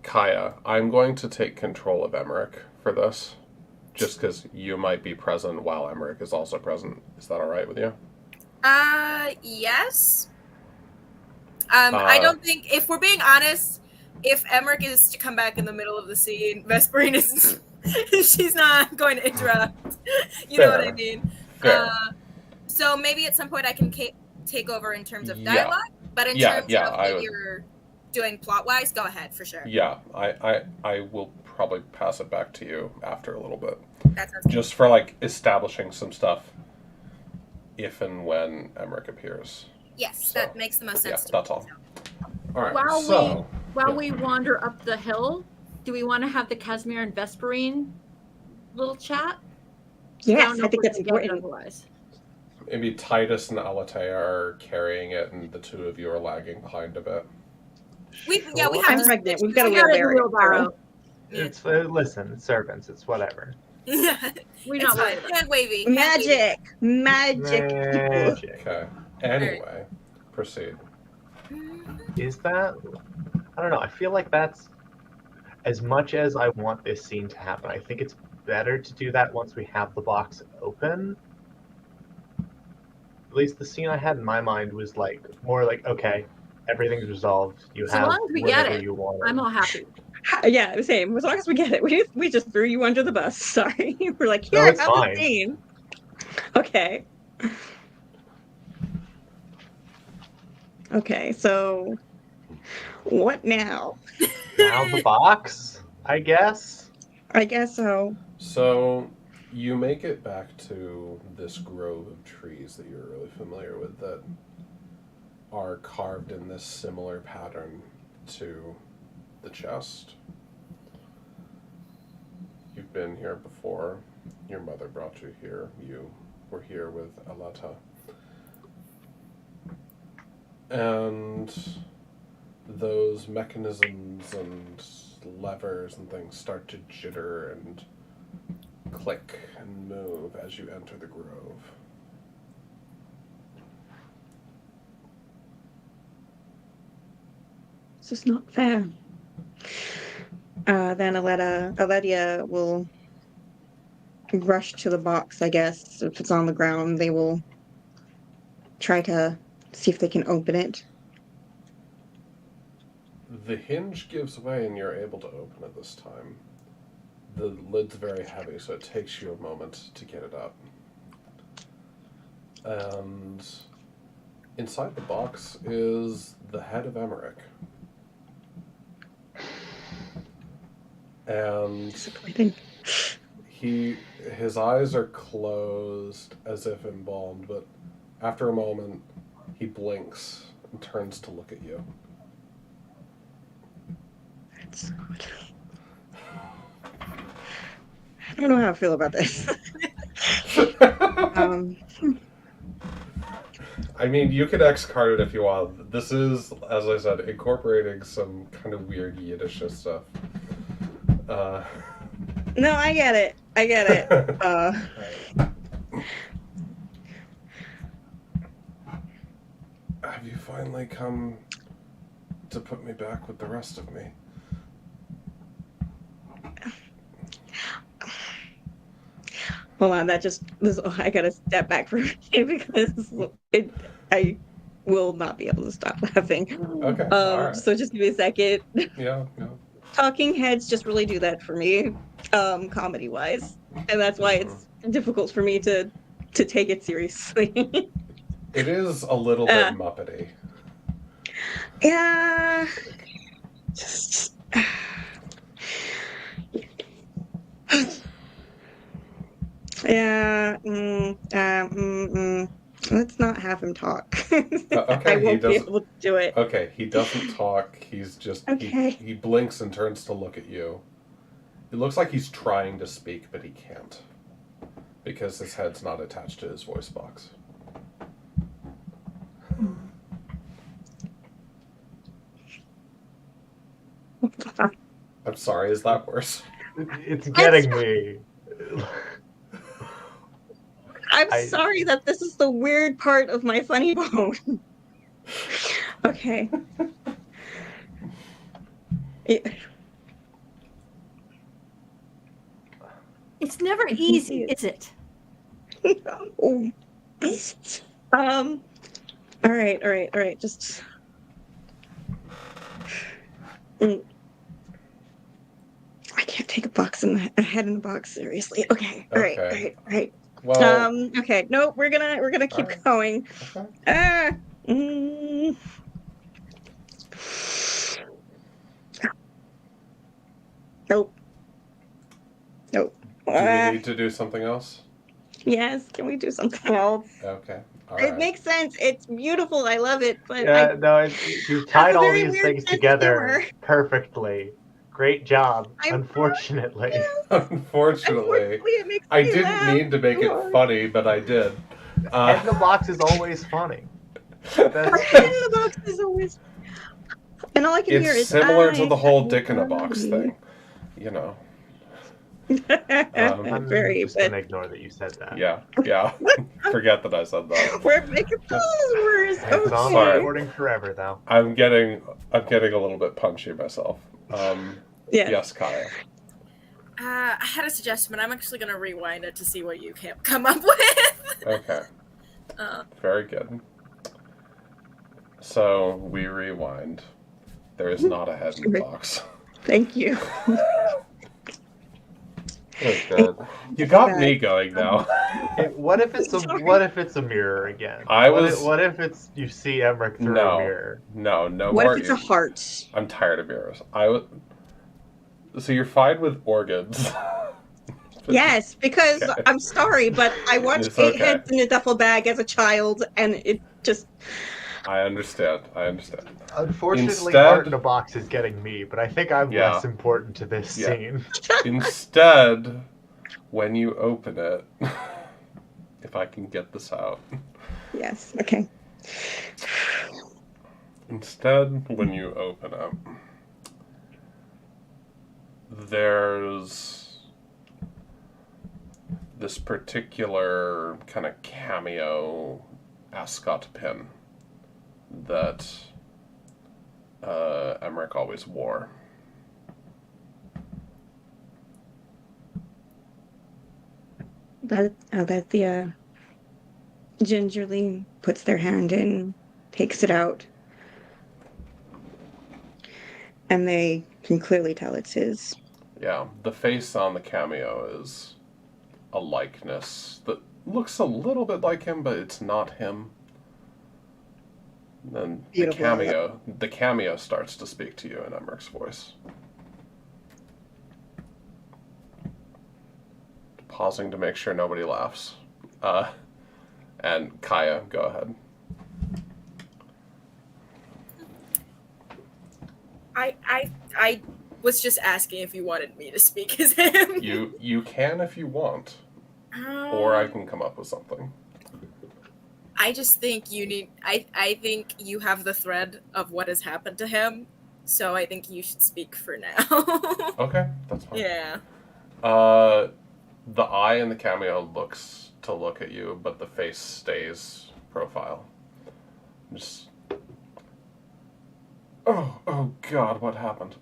Kaya, I'm going to take control of Emmerich for this. Just because you might be present while Emmerich is also present. Is that alright with you?
Yes. I don't think, if we're being honest, if Emmerich is to come back in the middle of the scene, Vesperine is, she's not going to interrupt. You know what I mean?
Fair.
So maybe at some point I can take over in terms of
Yeah.
dialogue, but in
Yeah,
terms
yeah,
of
I
what
would-
you're doing plot-wise, go ahead, for sure.
Yeah, I will probably pass it back to you after a little bit.
That sounds good.
Just for like establishing some stuff if and when Emmerich appears.
Yes,
So,
that makes the most
Yeah,
sense to
that's
me.
all. Alright,
While
so
While we wander up the hill, do we want to have the Casimir and Vesperine little chat?
Yes,
know
I
if
think
we're
that's
gonna get it
important.
otherwise.
maybe Titus and Alate are carrying it and the 2 of you are lagging behind a bit.
We have
I'm
to
pregnant.
switch
We've got a
We got it in the
wheelbarrow.
wheelbarrow.
It's listen, servants. It's whatever.
Yeah,
We're
it's
not
fine.
worried.
Hand wavy. hand wavy.
Magic people.
Magic.
Okay. Anyway, proceed.
Is that? I don't know. I feel like that's as much as I want this scene to happen. I think it's better to do that once we have the box open. At least the scene I had in my mind was like more like, okay, everything's resolved. You
So
have
long as we get
whatever
it,
you want.
I'm all happy.
Yeah, same. As long as we get it. We just threw you under the bus. Sorry. We're like,
No,
here,
it's
have the
fine.
scene. Okay. Okay, so what now?
Now the box, I guess.
I guess so.
So you make it back to this grove of trees that you're really familiar with that are carved in this similar pattern to the chest. You've been here before. Your mother brought you here. You were here with Alata. And those mechanisms and levers and things start to jitter and click and move as you enter the grove.
This is not fair. Then Aledia will rush to the box, I guess. If it's on the ground, they will try to see if they can open it.
The hinge gives way and you're able to open it this time. The lid's very heavy, so it takes you a moment to get it up. And inside the box is the head of Emmerich. And
Disappointing.
his eyes are closed as if embalmed, but after a moment he blinks and turns to look at you.
That's good. I don't know how I feel about this.
I mean, you could X card it if you want. This is, as I said, incorporating some kind of weird Yiddish stuff.
No, I get it. I get it.
Have you finally come to put me back with the rest of me?
Hold on, I gotta step back for a minute because I will not be able to stop laughing.
Okay, all right.
So just give me a second.
Yeah.
Talking heads just really do that for me, comedy wise, and that's why it's difficult for me to take it seriously.
It is a little bit Muppety.
Yeah. Just Let's not have him talk.
Okay,
I
he
won't be
doesn't.
able to do it.
Okay, he doesn't talk. He's just
Okay.
he blinks and turns to look at you. It looks like he's trying to speak, but he can't because his head's not attached to his voice box. I'm sorry. Is that worse?
It's getting me.
I'm sorry that this is the weird part of my funny bone. Okay.
It's never easy, is it?
Oh. All right. Just. I can't take a head in a box seriously. Okay. All right.
Well.
Okay. No, we're gonna keep going.
Okay.
Nope.
Do we need to do something else?
Yes. Can we do something else?
Okay. All
It
right.
makes sense. It's beautiful. I love it. But
Yeah, no, you've tied all these things together
humor.
perfectly. Great job.
I'm
Unfortunately.
Unfortunately,
it makes
I
me
didn't
laugh
mean to make
too
it
hard.
funny, but I did.
Head in the box is always funny.
Head in the box is always. And all I can hear
It's
is
similar to the whole dick in a box thing, you know.
I'm
Very,
just
but
gonna ignore that you said that.
Yeah. Forget that I said that.
we're making worse.
It's on
Sorry.
recording forever, though.
I'm getting a little bit punchy myself. Yes, Kaya.
I had a suggestion, but I'm actually going to rewind it to see what you can come up with.
Okay. Very good. So we rewind. There is not a head in the box.
Thank you.
Oh, God. You got me going now.
What if it's a mirror again? What if it's you see Emmerich through a mirror?
No
What
more.
if it's a heart?
I'm tired of mirrors. So you're fine with organs.
Yes, because
Okay.
I'm sorry, but I watched
It's
8
okay.
heads in a duffel bag as a child, and it just.
I understand.
Unfortunately,
Instead-
art in a box is getting me, but I think I'm
Yeah.
less important to this
Yeah.
scene.
Instead, when you open it, if I can get this out.
Yes. Okay.
Instead, when you open it, there's this particular kind of cameo ascot pin that Emmerich always wore.
That the gingerly puts their hand in, takes it out, and they can clearly tell it's his.
Yeah, the face on the cameo is a likeness that looks a little bit like him, but it's not him. Then
Beautiful.
the cameo starts to speak to you in Emmerich's voice. Pausing to make sure nobody laughs. And Kaya, go ahead.
I was just asking if you wanted me to speak as him.
You can if you want, or I can come up with something.
I just think you need. I think you have the thread of what has happened to him, so I think you should speak for now.
Okay, that's fine.
Yeah.
The eye in the cameo looks to look at you, but the face stays profile. Just. Oh God, what happened?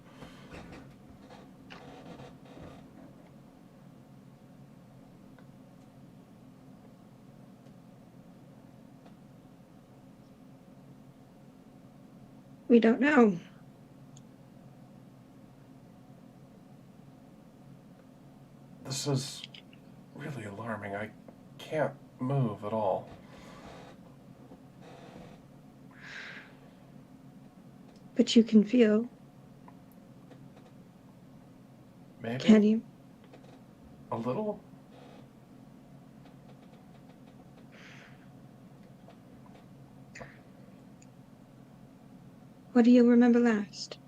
We don't know.
This is really alarming. I can't move at all.
But you can feel.
Maybe
Can you?
a little.
What do you remember last?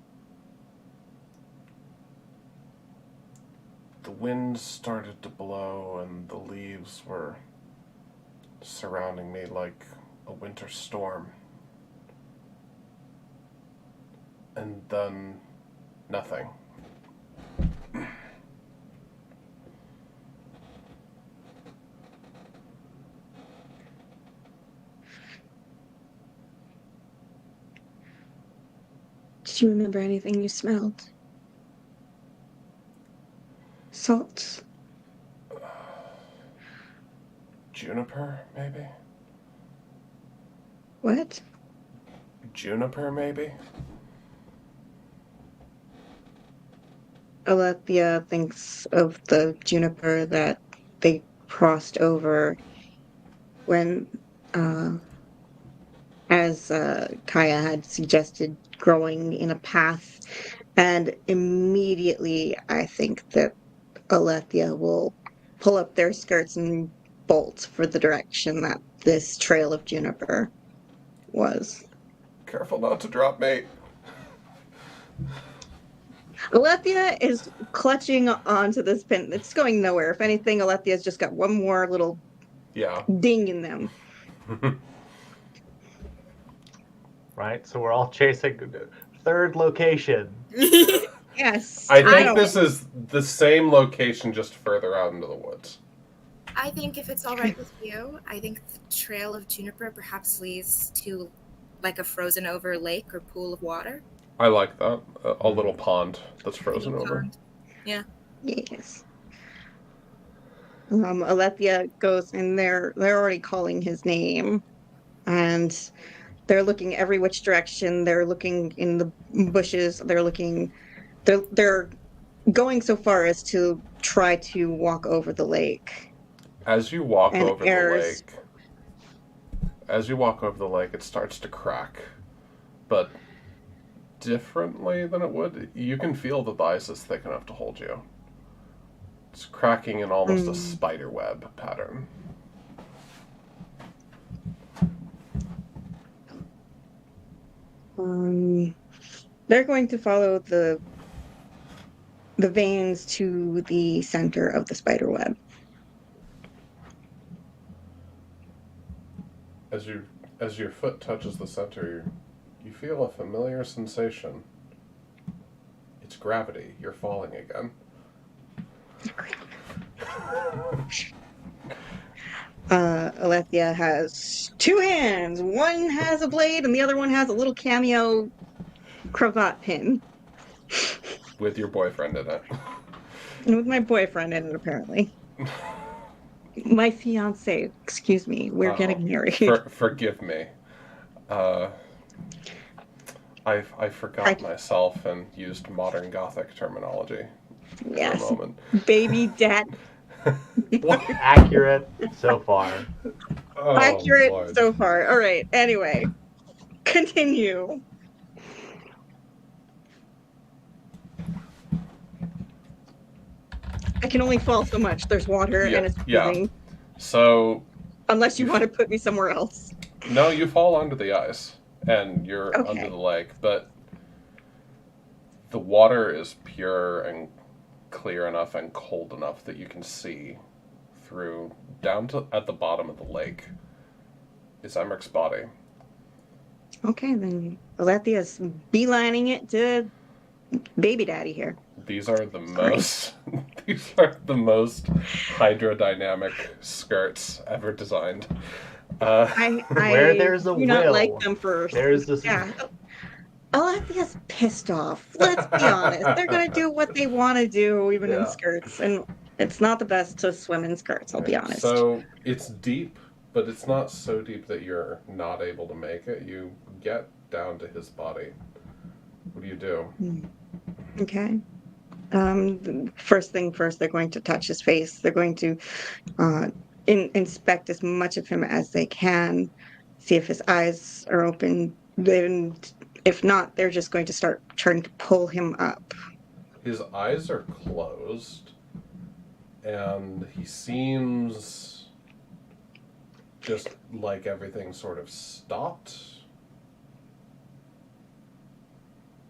The wind started to blow and the leaves were surrounding me like a winter storm. And then nothing.
Did you remember anything you smelled? Salt?
Juniper, maybe?
What?
Juniper, maybe?
Alethea thinks of the juniper that they crossed over when, uh, as Kaya had suggested, growing in a path. And immediately, I think that Alethea will pull up their skirts and bolt for the direction that this trail of juniper was.
Careful not to drop me.
Alethea is clutching onto this pin. It's going nowhere. If anything, Alethea's just got one more little
Yeah.
ding in them.
Right? So we're all chasing third location.
Yes.
I
know.
think this is the same location, just further out into the woods.
I think if it's all right with you, I think the trail of juniper perhaps leads to like a frozen over lake or pool of water.
I like that. A little pond that's frozen
Little
over.
pond. Yeah.
Yes. Alethea goes and they're already calling his name, and they're looking every which direction. They're looking in the bushes. They're going so far as to try to walk over the lake.
As you walk
And
over
airs.
the lake, it starts to crack, but differently than it would. You can feel the ice is thick enough to hold you. It's cracking in almost a spider web pattern.
They're going to follow the veins to the center of the spider web.
As your foot touches the center, you feel a familiar sensation. It's gravity. You're falling again.
Alethea has two hands. One has a blade, and the other one has a little cameo cravat pin.
With your boyfriend in it.
And with my boyfriend in it, apparently. My fiance, excuse me. We're getting married.
Forgive me. I forgot myself and used modern Gothic terminology
Yes.
for a moment.
Baby dad.
Accurate so far.
Oh,
Accurate
Lord.
so far. All right. Anyway, continue. I can only fall so much. There's water and it's freezing.
So,
unless you want to put me somewhere else.
No, you fall under the ice and you're
Okay.
under the lake, but the water is pure and clear enough and cold enough that you can see through. Down to at the bottom of the lake is Emmerich's body.
Okay, then Alethea's beelining it to baby daddy here.
These are the most hydrodynamic skirts ever designed.
Where there's a
do not
will,
like them for
there's a
yeah. Alethea's pissed off. Let's be honest. They're gonna do what they want to do, even in skirts, and it's not the best to swim in skirts. I'll be honest.
So it's deep, but it's not so deep that you're not able to make it. You get down to his body. What do you do?
Okay. First thing first, they're going to touch his face. They're going to inspect as much of him as they can, see if his eyes are open. Then, if not, they're just going to start trying to pull him up.
His eyes are closed, and he seems just like everything sort of stopped.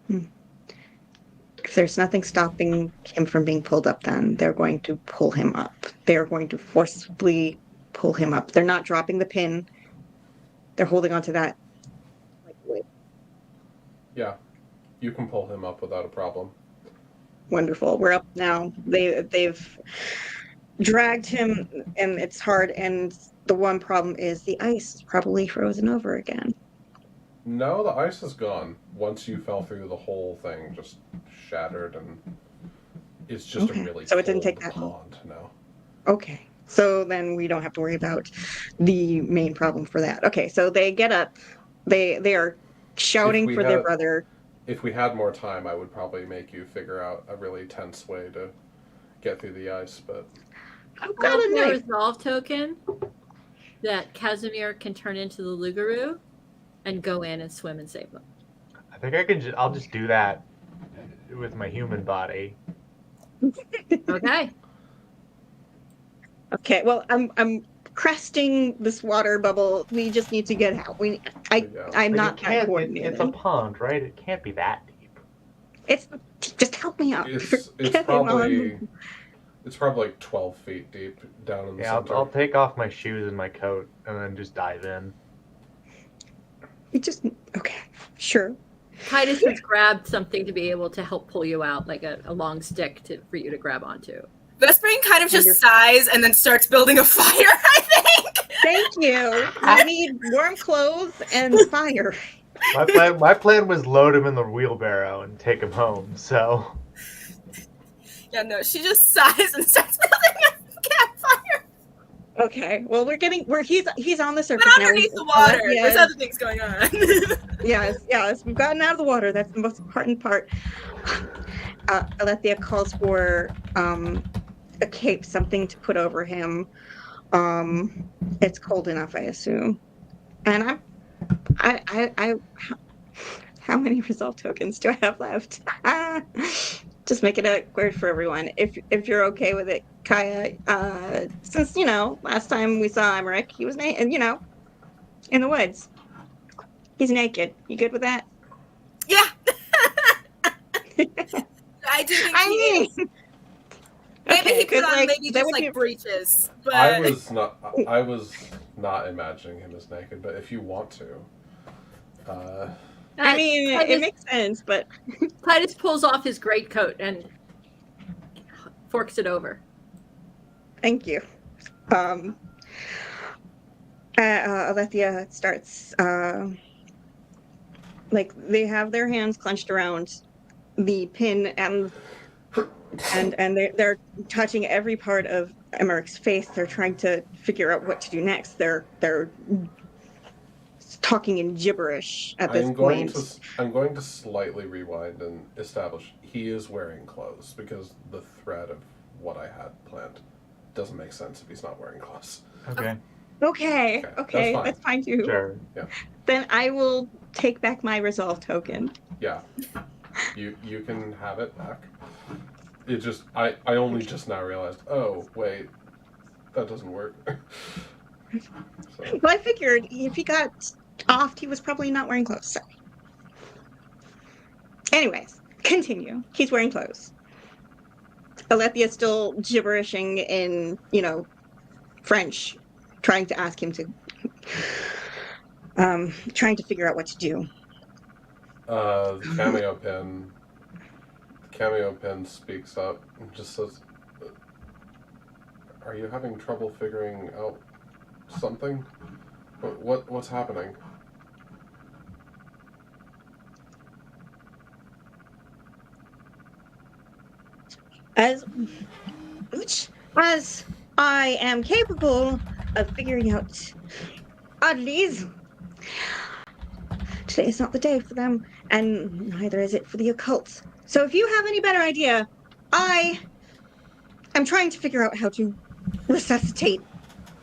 If there's nothing stopping him from being pulled up, then they're going to pull him up. They're going to forcibly pull him up. They're not dropping the pin. They're holding onto that.
Yeah, you can pull him up without a problem.
Wonderful. We're up now. They've dragged him, and it's hard. And the one problem is the ice is probably frozen over again.
No, the ice is gone. Once you fell through, the whole thing just shattered, and it's just
Okay.
a really
So it didn't
cold
take that long.
pond now.
Okay. So then we don't have to worry about the main problem for that. Okay. So they get up. They are shouting for their brother.
If we had more time, I would probably make you figure out a really tense way to get through the ice, but
I've got a
Well,
knife.
resolve token that Casimir can turn into the Lugaroo and go in and swim and save them.
I think I can. I'll just do that with my human body.
Okay.
Okay. Well, I'm cresting this water bubble. We just need to get out. I'm
Like,
not that
it's
coordinated.
a pond, right? It can't be that deep.
It's just help me out.
it's
Get him
probably
on.
it's probably like 12 feet deep down in the
Yeah,
center.
I'll take off my shoes and my coat and then just dive in.
We just okay. Sure.
Titus has grabbed something to be able to help pull you out, like a long stick for you to grab onto.
Vespering kind of just sighs and then starts building a fire, I think.
Thank you. I need warm clothes and fire.
My plan was load him in the wheelbarrow and take him home. So
Yeah, no, she just sighs and starts building a campfire.
Okay. Well, he's on the surface
But
now.
underneath the water,
Yes.
there's other things going on.
Yes. We've gotten out of the water. That's the most important part. Alethea calls for a cape, something to put over him. It's cold enough, I assume. And I how many resolve tokens do I have left? Just make it a word for everyone. If you're okay with it, Kaya. Since last time we saw Emmerich, he was naked. In the woods. He's naked. You good with that?
Yeah. I do think he is. Maybe he put on maybe just like breeches. But
I was not imagining him as naked, but if you want to.
I mean, it makes sense, but
Titus pulls off his greatcoat and forks it over.
Thank you. Alethea starts they have their hands clenched around the pin and they're touching every part of Emmerich's face. They're trying to figure out what to do next. They're talking in gibberish at this point.
I'm going to slightly rewind and establish he is wearing clothes because the thread of what I had planned doesn't make sense if he's not wearing clothes.
Okay.
Okay, that's fine too.
Sure.
Yeah.
Then I will take back my resolve token.
Yeah. You can have it back. It just I only just now realized, oh wait, that doesn't work. So.
Well, I figured if he got offed, he was probably not wearing clothes. So, anyways, continue. He's wearing clothes. Alethea still gibberishing in, French, trying to ask him to, trying to figure out what to do.
The cameo pin speaks up and just says, "Are you having trouble figuring out something? What's happening?"
As I am capable of figuring out oddities, today is not the day for them, and neither is it for the occult. So if you have any better idea, I am trying to figure out how to resuscitate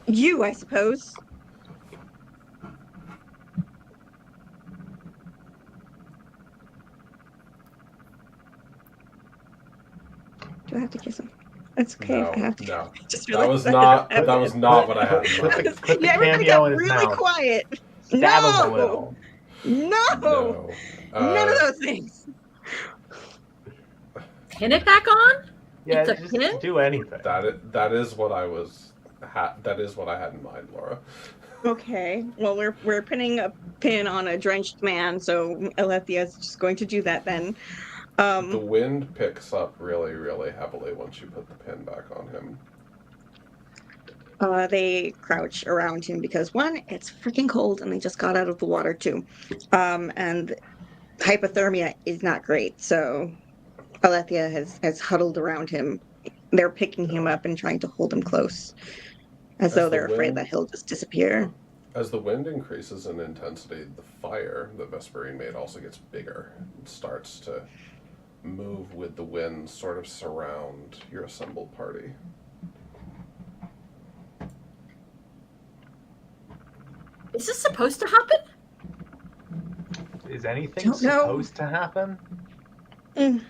you, I suppose. Do I have to kiss him? That's okay if I have to.
No.
Just
That was not what I had in
Put
mind.
the
Yeah, everybody
cameo
got
in his
really
mouth.
quiet.
Stab him a
No!
little.
No!
No.
None of those things.
pin it back on?
Yeah,
It's a
just
pin?
do anything.
That is what I was. That is what I had in mind, Laura.
Okay. Well, we're pinning a pin on a drenched man, so Alethea's just going to do that then.
The wind picks up really, really heavily once you put the pin back on him.
They crouch around him because one, it's freaking cold, and they just got out of the water too. And hypothermia is not great, so Alethea has huddled around him. They're picking him up and trying to hold him close, as though they're afraid that he'll just disappear.
As the wind increases in intensity, the fire that Vesperine made also gets bigger. It starts to move with the wind, sort of surround your assembled party.
Is this supposed to happen?
Is anything
Don't know.
supposed to happen?
Mm.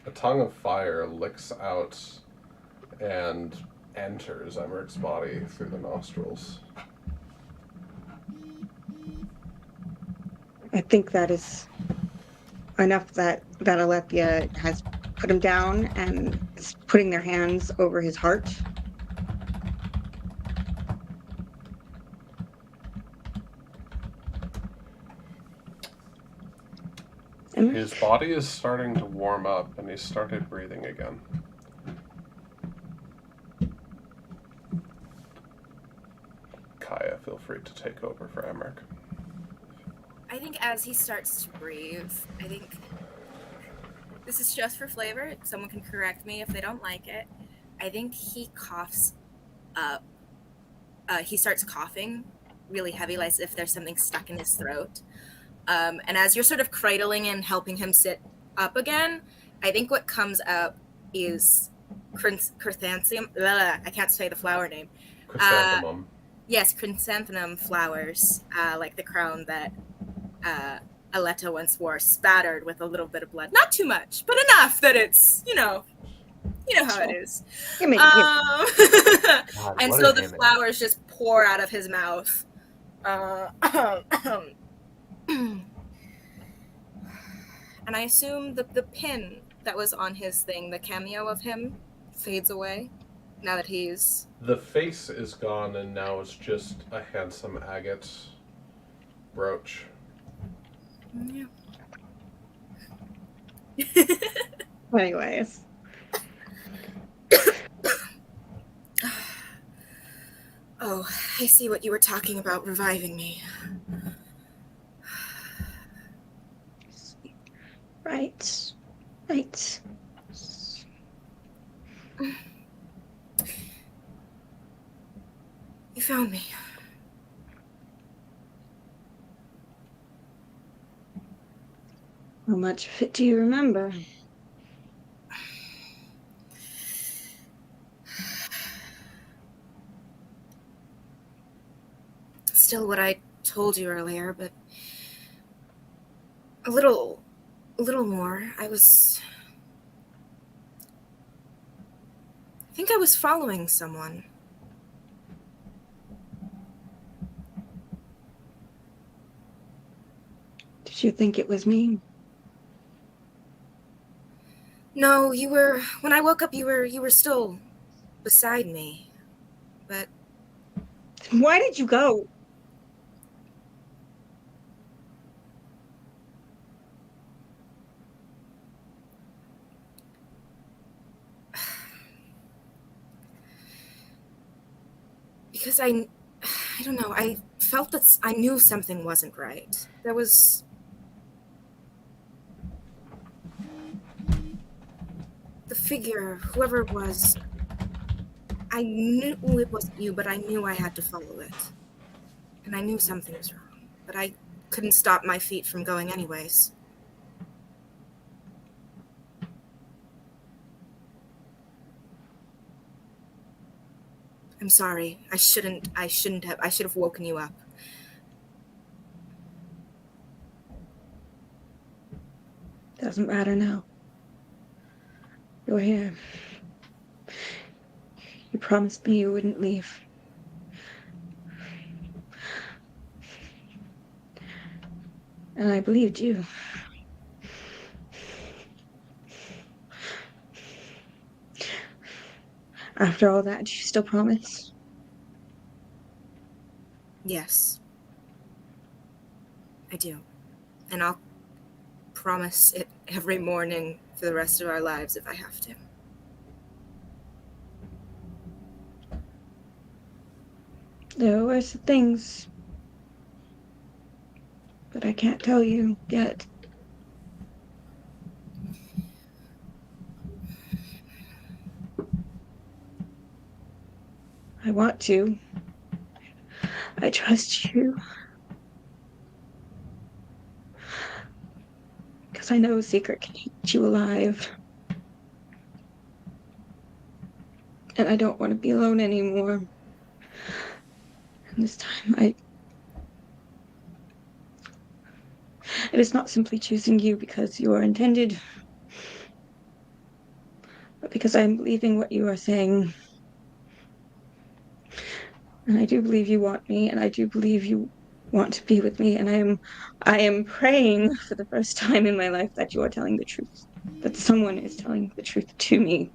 A tongue of fire licks out and enters Emmerich's body through the nostrils.
I think that is enough that Alethea has put him down and is putting their hands over his heart.
His body is starting to warm up, and he's started breathing again. Kaya, feel free to take over for Emmerich.
I think as he starts to breathe, I think this is just for flavor. Someone can correct me if they don't like it. I think he coughs up. He starts coughing really heavy, like as if there's something stuck in his throat. And as you're sort of cradling and helping him sit up again, I think what comes up is chrysanthemum. I can't say the flower name.
Chrysanthemum.
Yes, chrysanthemum flowers, like the crown that Aletta once wore, spattered with a little bit of blood. Not too much, but enough that it's, you know how it is.
God,
And
what
so
an
the
image.
flowers just pour out of his mouth. And I assume that the pin that was on his thing, the cameo of him, fades away now that he's...
The face is gone, and now it's just a handsome agate brooch.
Yeah.
Anyways.
Oh, I see what you were talking about, reviving me.
Right.
You found me.
How much of it do you remember?
Still what I told you earlier, but a little more. I think I was following someone.
Did you think it was me?
No, when I woke up you were still beside me. But
Why did you go?
because I don't know, I felt that I knew something wasn't right. There was the figure, whoever it was. I knew it wasn't you, but I knew I had to follow it. And I knew something was wrong, but I couldn't stop my feet from going anyways. I'm sorry. I should have woken you up.
Doesn't matter now. You're here. You promised me you wouldn't leave. And I believed you. After all that, do you still promise?
Yes. I do. And I'll promise it every morning for the rest of our lives if I have to.
There are worse things, but I can't tell you yet. I want to. I trust you. Because I know a secret can keep you alive. And I don't want to be alone anymore. And this time, it is not simply choosing you because you are intended, but because I am believing what you are saying. And I do believe you want me, and I do believe you want to be with me, and I am praying for the first time in my life that you are telling the truth, that someone is telling the truth to me.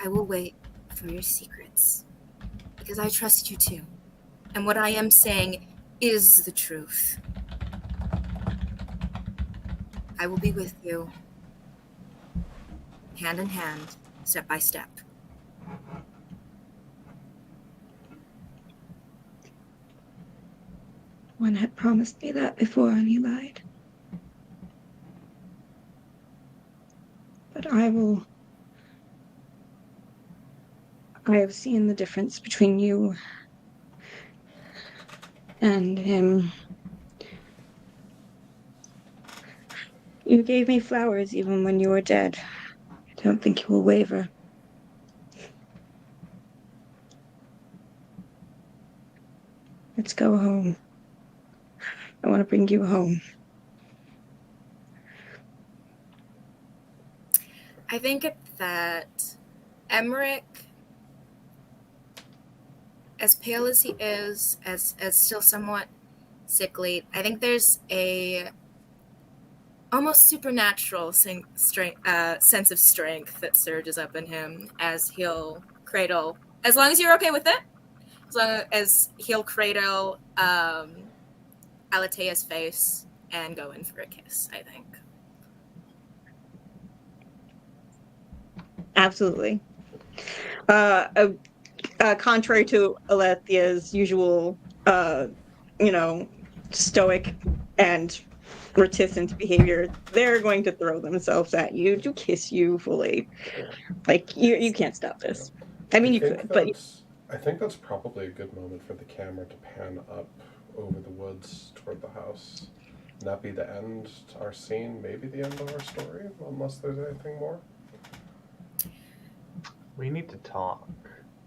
I will wait for your secrets because I trust you too. And what I am saying is the truth. I will be with you, hand in hand, step by step.
One had promised me that before and he lied. But I have seen the difference between you and him. You gave me flowers even when you were dead. I don't think you will waver. Let's go home. I want to bring you home.
I think that Emmerich, as pale as he is, as still somewhat sickly, I think there's a almost supernatural sense of strength that surges up in him as he'll cradle, as long as you're okay with it, as long as he'll cradle Alatea's face and go in for a kiss, I think.
Absolutely. Contrary to Alethia's usual, stoic and reticent behavior, they're going to throw themselves at you to kiss you fully. Like, you can't stop this. I mean, you could, but
I think that's probably a good moment for the camera to pan up over the woods toward the house. And that be the end to our scene, maybe the end of our story, unless there's anything more.
We need to talk.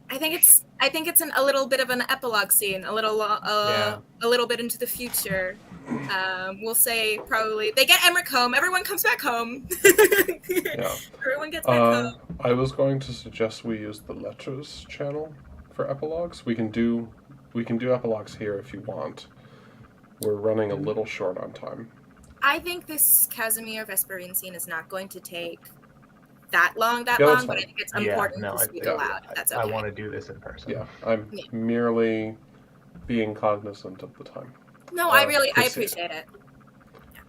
I think it's a little bit of an epilogue scene, a little bit into the future. We'll say probably they get Emmerich home. Everyone comes back home.
Yeah.
Everyone gets back home.
I was going to suggest we use the Letters channel for epilogues. We can do epilogues here if you want. We're running a little short on time.
I think this Casimir Vesperine scene is not going to take that long, but
fine.
I think it's important to speak aloud. That's okay.
I want to do this in person.
Yeah, I'm merely being cognizant of the time.
No, I appreciate it. Yeah.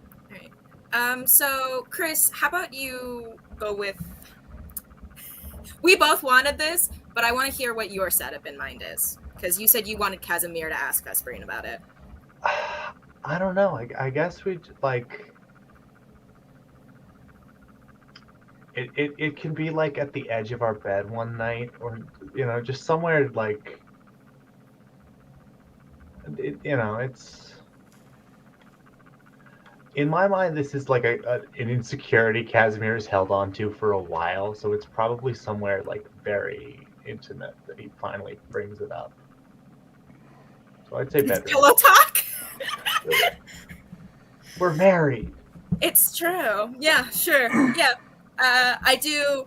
All right. So Chris, how about you go with? We both wanted this, but I want to hear what your setup in mind is, because you said you wanted Casimir to ask Vesperine about it.
I don't know. I guess we like. It can be like at the edge of our bed one night, or just somewhere like. It's. In my mind, this is like an insecurity Casimir has held on to for a while, so it's probably somewhere like very intimate that he finally brings it up. So I'd say bedroom.
Pillow talk.
We're married.
It's true. Yeah, sure. Yeah. I do.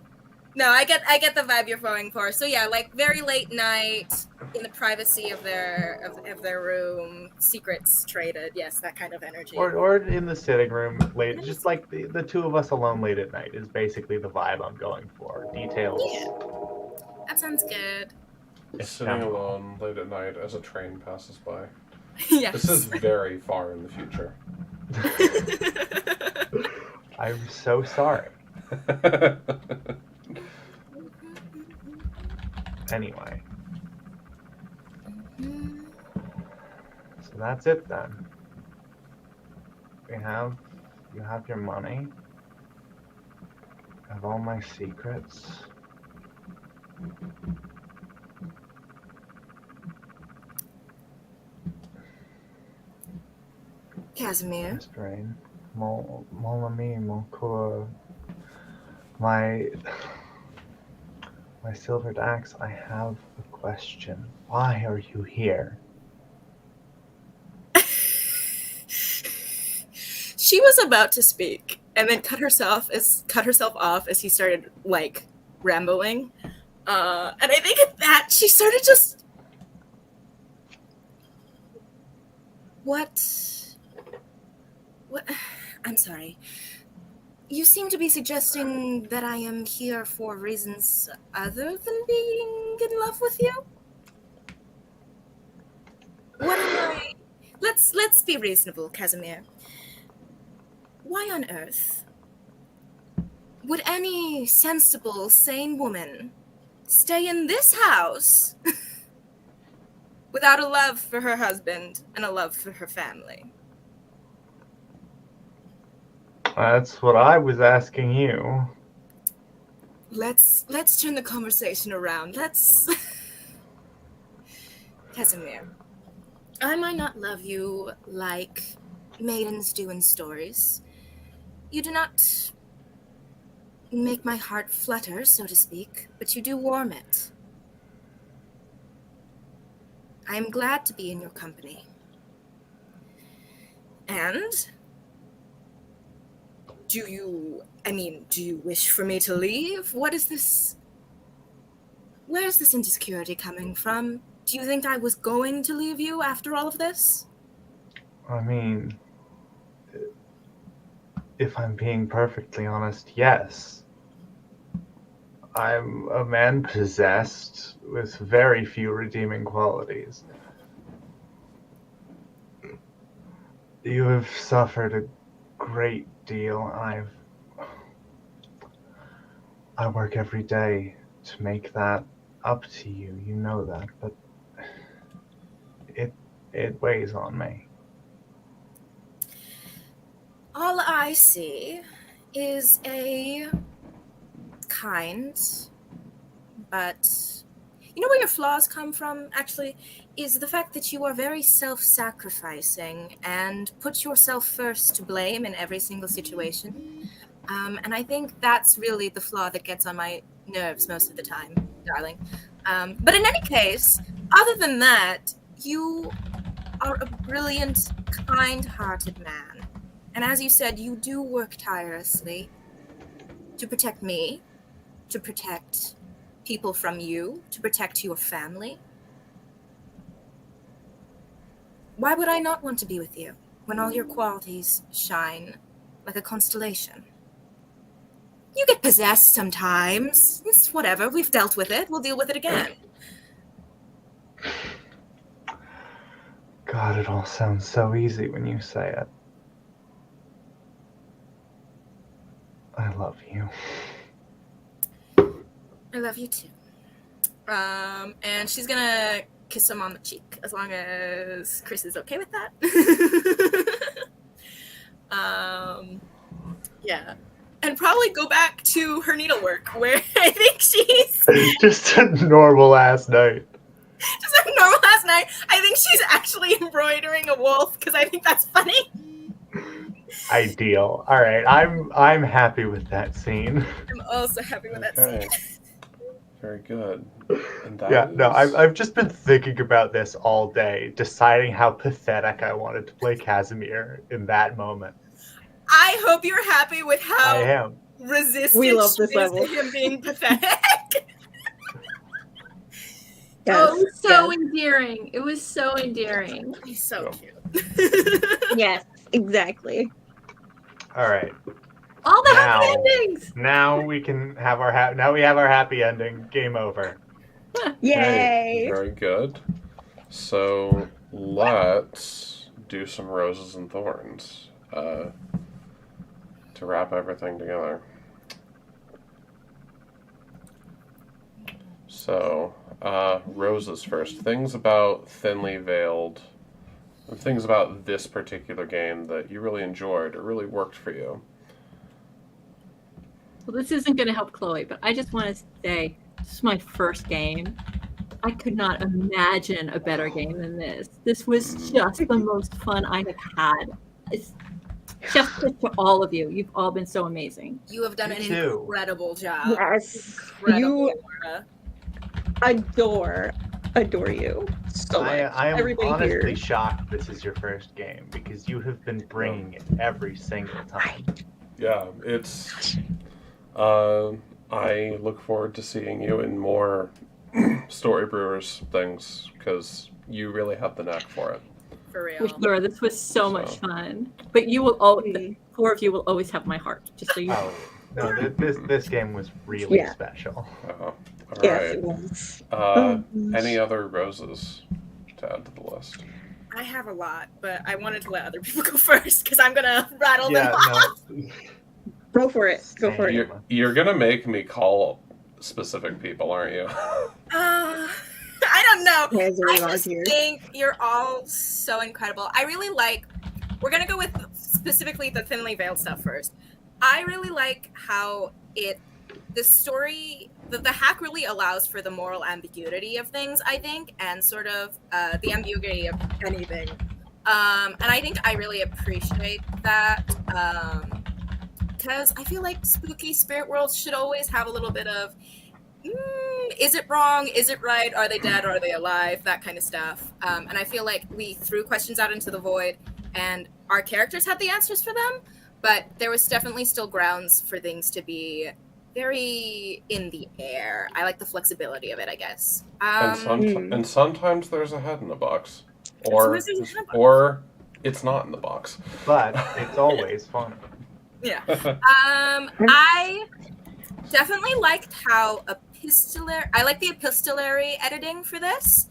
No, I get the vibe you're going for. So yeah, like very late night. in the privacy of their room, secrets traded. Yes, that kind of energy.
Or in the sitting room late, just like the two of us alone late at night is basically the vibe I'm going for. Details.
Yeah. That sounds good.
Sitting alone late at night as a train passes by.
Yes.
This is very far in the future.
I'm so sorry. Anyway. So that's it then. You have your money. I have all my secrets.
Casimir.
Strain. Mon ami, mon coeur. My silvered axe, I have a question. Why are you here?
She was about to speak and then cut herself off as he started like rambling. And I think at that she started just What? I'm sorry. You seem to be suggesting that I am here for reasons other than being in love with you? What am I? Let's be reasonable, Casimir. Why on earth would any sensible, sane woman stay in this house without a love for her husband and a love for her family?
That's what I was asking you.
Let's turn the conversation around. Casimir, I might not love you like maidens do in stories. You do not make my heart flutter, so to speak, but you do warm it. I am glad to be in your company. And do you wish for me to leave? What is this? Where is this insecurity coming from? Do you think I was going to leave you after all of this?
I mean, if I'm being perfectly honest, yes. I'm a man possessed with very few redeeming qualities. You have suffered a great deal. I work every day to make that up to you. You know that, but it weighs on me.
All I see is a kind, but you know where your flaws come from, actually, is the fact that you are very self-sacrificing and put yourself first to blame in every single situation. And I think that's really the flaw that gets on my nerves most of the time, darling. But in any case, other than that, you are a brilliant, kind-hearted man. And as you said, you do work tirelessly to protect me, to protect people from you, to protect your family. Why would I not want to be with you when all your qualities shine like a constellation? You get possessed sometimes. It's whatever. We've dealt with it. We'll deal with it again.
God, it all sounds so easy when you say it. I love you.
I love you too. And she's gonna kiss him on the cheek as long as Chris is okay with that. Yeah. And probably go back to her needlework where I think she's
Just a normal ass night.
just like normal last night. I think she's actually embroidering a wolf because I think that's funny.
Ideal. All right, I'm happy with that scene.
I'm also happy with that
Okay.
scene.
Very good. And that
Yeah, no,
is-
I've just been thinking about this all day, deciding how pathetic I wanted to play Casimir in that moment.
I hope you're happy with
I
how
am.
resistant
We love
she
this
is
level.
to him being pathetic.
Yes.
Oh, it was so endearing. It was so endearing.
He's so
Yeah.
cute.
Yes, exactly.
All right.
All the
Now-
happy endings.
Now we can have our now we have our happy ending. Game over.
Yay!
Very good. So let's do some roses and thorns to wrap everything together. So, roses first. Things about Thinly Veiled, or things about this particular game that you really enjoyed or really worked for you.
Well, this isn't going to help Chloe, but I just want to say this is my first game. I could not imagine a better game than this. This was just the most fun I have had. It's chef kiss to all of you. You've all been so amazing.
You have done
Me
an
too.
incredible job.
Yes,
Incredible,
you
Laura.
adore you so much.
I am
Everybody
honestly
here.
shocked this is your first game because you have been bringing it every single time.
Yeah, it's. I look forward to seeing you in more Story Brewers things because you really have the knack for it.
For real.
With Laura, this was so much
So-
fun. But you will all, the four of you will always have my heart. Just so you know.
Oh no, this game was really
Yeah.
special.
All
Yes,
right.
it was.
Any other roses to add to the list?
I have a lot, but I wanted to let other people go first because I'm gonna rattle
Yeah,
them off.
no.
Go for it. Go for it.
You're gonna make me call specific people, aren't you?
I don't know.
There's a
I
lot
just
here.
think you're all so incredible. I really like. We're gonna go with specifically the Thinly Veiled stuff first. I really like how the story, the hack really allows for the moral ambiguity of things. I think, and sort of the ambiguity of anything. And I think I really appreciate that. Because I feel like spooky spirit worlds should always have a little bit of is it wrong? Is it right? Are they dead? Are they alive? That kind of stuff. And I feel like we threw questions out into the void and our characters had the answers for them, but there was definitely still grounds for things to be very in the air. I like the flexibility of it, I guess.
And sometimes there's a head in the box,
Sometimes there's a head in the box.
or it's not in the box.
But it's always fun.
Yeah. I definitely liked how I like the epistolary editing for this,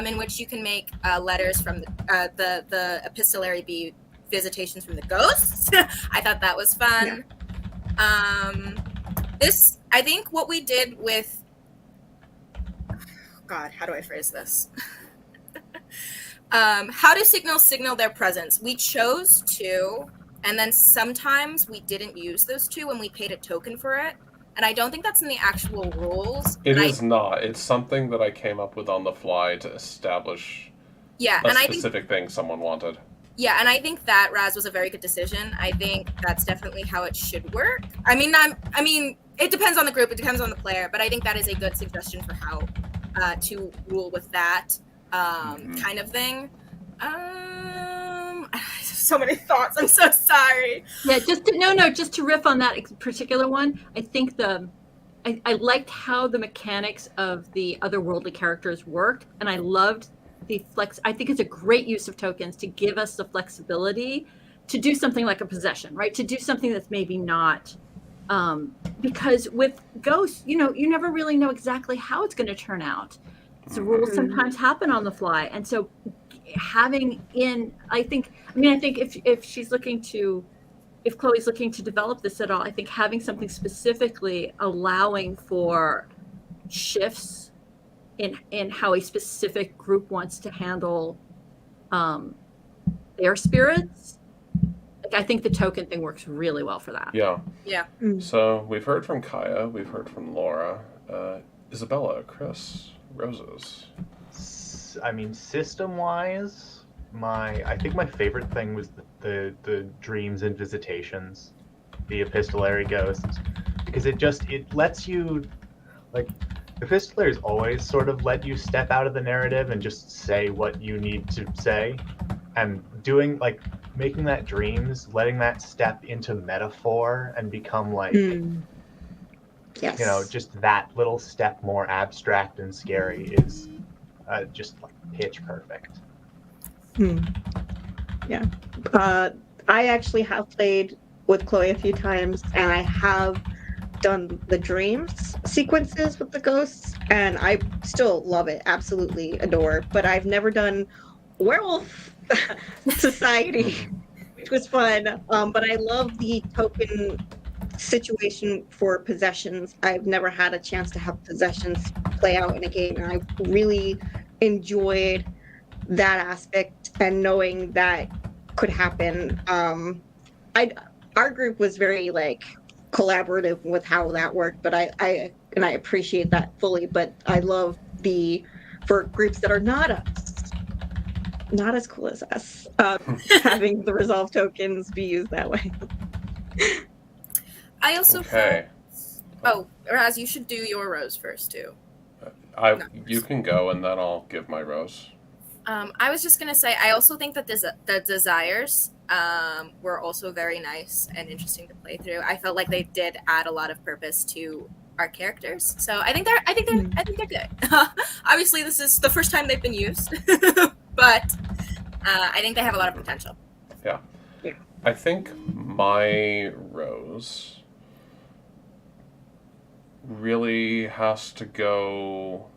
in which you can make letters from the epistolary be visitations from the ghosts. I thought that was fun. I think what we did with God, how do I phrase this? How to signal their presence. We chose to, and then sometimes we didn't use those two when we paid a token for it. And I don't think that's in the actual rules.
It is not. It's something that I came up with on the fly to establish a specific thing someone wanted.
Yeah, and I think that Raz was a very good decision. I think that's definitely how it should work. I mean, it depends on the group, it depends on the player, but I think that is a good suggestion for how to rule with that kind of thing. So many thoughts. I'm so sorry.
Yeah, just to riff on that particular one. I think I liked how the mechanics of the otherworldly characters worked, and I loved the flex. I think it's a great use of tokens to give us the flexibility to do something like a possession, right? To do something that's maybe not, because with ghosts, you never really know exactly how it's going to turn out. So rules sometimes happen on the fly, and so I think if Chloe's looking to develop this at all, I think having something specifically allowing for shifts in how a specific group wants to handle their spirits, like I think the token thing works really well for that.
Yeah.
Yeah.
So we've heard from Kaya, we've heard from Laura, Isabella, Chris, roses.
I mean, system-wise, I think my favorite thing was the dreams and visitations, the epistolary ghosts, because it lets you, like, epistolaries always sort of let you step out of the narrative and just say what you need to say, and making that dreams, letting that step into metaphor and become like,
Yes.
just that little step more abstract and scary is just like pitch perfect.
Yeah. I actually have played with Chloe a few times, and I have done the dreams sequences with the ghosts, and I still love it, absolutely adore. But I've never done Werewolf Society, which was fun. But I love the token situation for possessions. I've never had a chance to have possessions play out in a game, and I really enjoyed that aspect and knowing that could happen. Our group was very like collaborative with how that worked, but I appreciate that fully. But I love for groups that are not as cool as us, having the resolve tokens be used that way.
I also
Okay.
Oh, Raz, you should do your rose first too.
You can go, and then I'll give my rose.
I was just gonna say, I also think that the desires were also very nice and interesting to play through. I felt like they did add a lot of purpose to our characters, so I think they're good. Obviously, this is the first time they've been used, but I think they have a lot of potential.
Yeah. I think my rose really has to go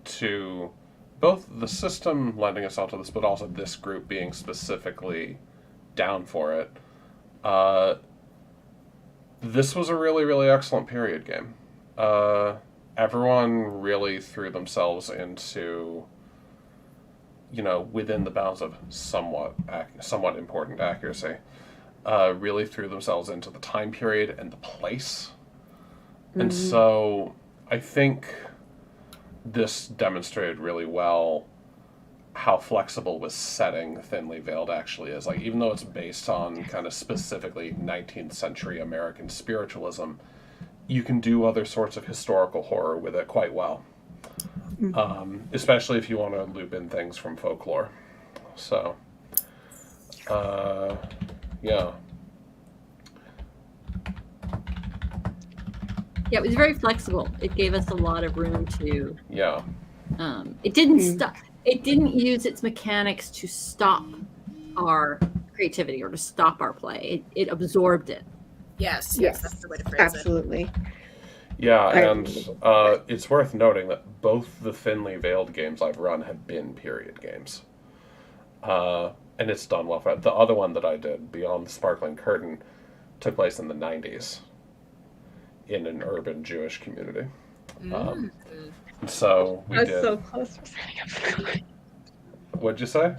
to both the system lending us out to this, but also this group being specifically down for it. This was a really, really excellent period game. Everyone really threw themselves into, within the bounds of somewhat important accuracy, really threw themselves into the time period and the place. And so I think this demonstrated really well how flexible with setting Thinly Veiled actually is. Like, even though it's based on kind of specifically 19th century American spiritualism, you can do other sorts of historical horror with it quite well. Especially if you want to loop in things from folklore. So, yeah.
Yeah, it was very flexible. It gave us a lot of room to.
Yeah.
It didn't stop. It didn't use its mechanics to stop our creativity or to stop our play. It absorbed it.
Yes, that's the way to phrase
absolutely.
Yeah, and it's worth noting that both the Thinly Veiled games I've run have been period games. And it's done well. The other one that I did, Beyond the Sparkling Curtain, took place in the 90s in an urban Jewish community. So we did.
So close for signing up for that one.
What'd you say?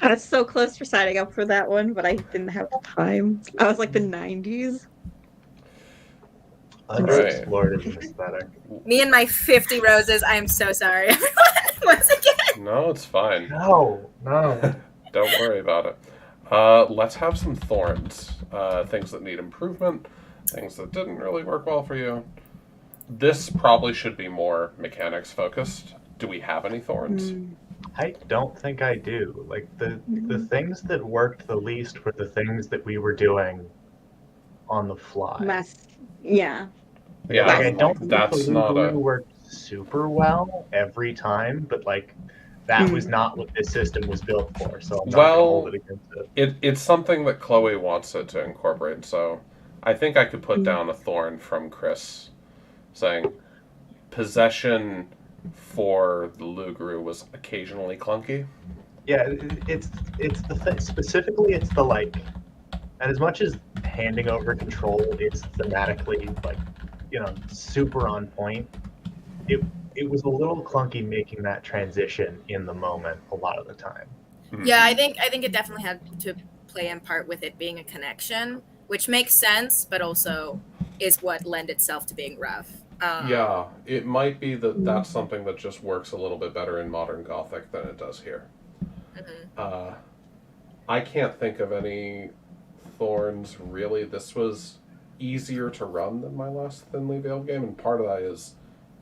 I was so close for signing up for that one, but I didn't have time. I was like the 90s.
Underexplored in aesthetic.
Me and my 50 roses. I am so sorry, everyone. Once again.
No, it's fine.
No.
Don't worry about it. Let's have some thorns. Things that need improvement, things that didn't really work well for you. This probably should be more mechanics focused. Do we have any thorns?
I don't think I do. Like the things that worked the least were the things that we were doing on the fly.
Yeah.
Yeah,
Like, I don't think
that's
the
not
glue worked super well every time, but like that was not what this system was built for. So I'm not gonna hold it against it.
It's something that Chloe wants it to incorporate. So I think I could put down a thorn from Chris, saying possession for the Lugru was occasionally clunky.
Yeah, it's specifically it's the like, and as much as handing over control is thematically like, super on point, it was a little clunky making that transition in the moment a lot of the time.
Yeah, I think it definitely had to play in part with it being a connection, which makes sense, but also is what lend itself to being rough.
Yeah, it might be that that's something that just works a little bit better in modern Gothic than it does here. I can't think of any thorns, really. This was easier to run than my last Thinly Veiled game, and part of that is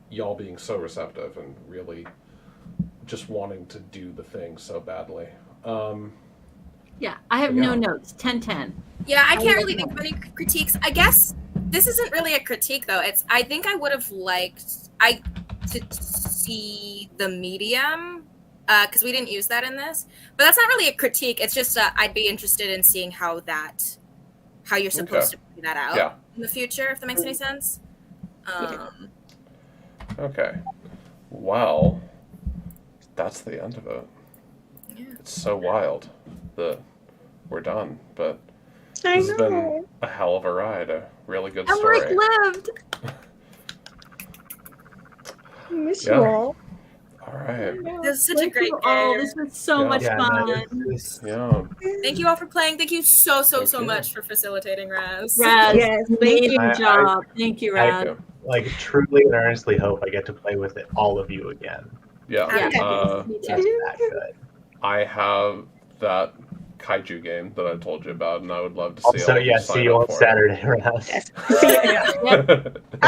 y'all being so receptive and really just wanting to do the thing so badly.
Yeah, I have no notes. 10-10.
Yeah, I can't really think of any critiques. I guess this isn't really a critique, though. I think I would have liked to see the medium because we didn't use that in this. But that's not really a critique. It's just I'd be interested in seeing how you're supposed to bring that out in the future, if that makes any sense.
Okay. Well, that's the end of it.
Yeah.
It's so wild that we're done, but
I
this has been
know.
a hell of a ride, a really good
Emmerich
story.
lived.
I miss
Yeah.
you all.
All right.
This is such a
Thank
great
you all.
game.
This was so
Yeah.
much
Yeah,
fun.
no, this-
Yeah.
Thank you all for playing. Thank you so
Thank you.
much for facilitating, Raz.
Raz,
Yes, thank you.
amazing job. Thank you,
I-
Raz.
Yeah.
like truly and earnestly hope I get to play with all of you again.
Yeah.
Yeah, me
It's
too.
that good.
I have that kaiju game that I told you about, and I would love to see
Also,
all of you
yeah,
sign
see you
up
on
for it.
Saturday, Raz.
Yes. See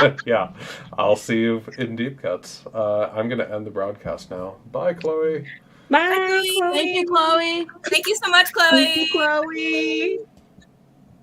ya.
Yeah, I'll see you in Deep Cuts. I'm going to end the broadcast now. Bye, Chloe.
Bye,
Chloe.
Chloe.
Thank you, Chloe.
Thank you so much, Chloe.
Thank you, Chloe.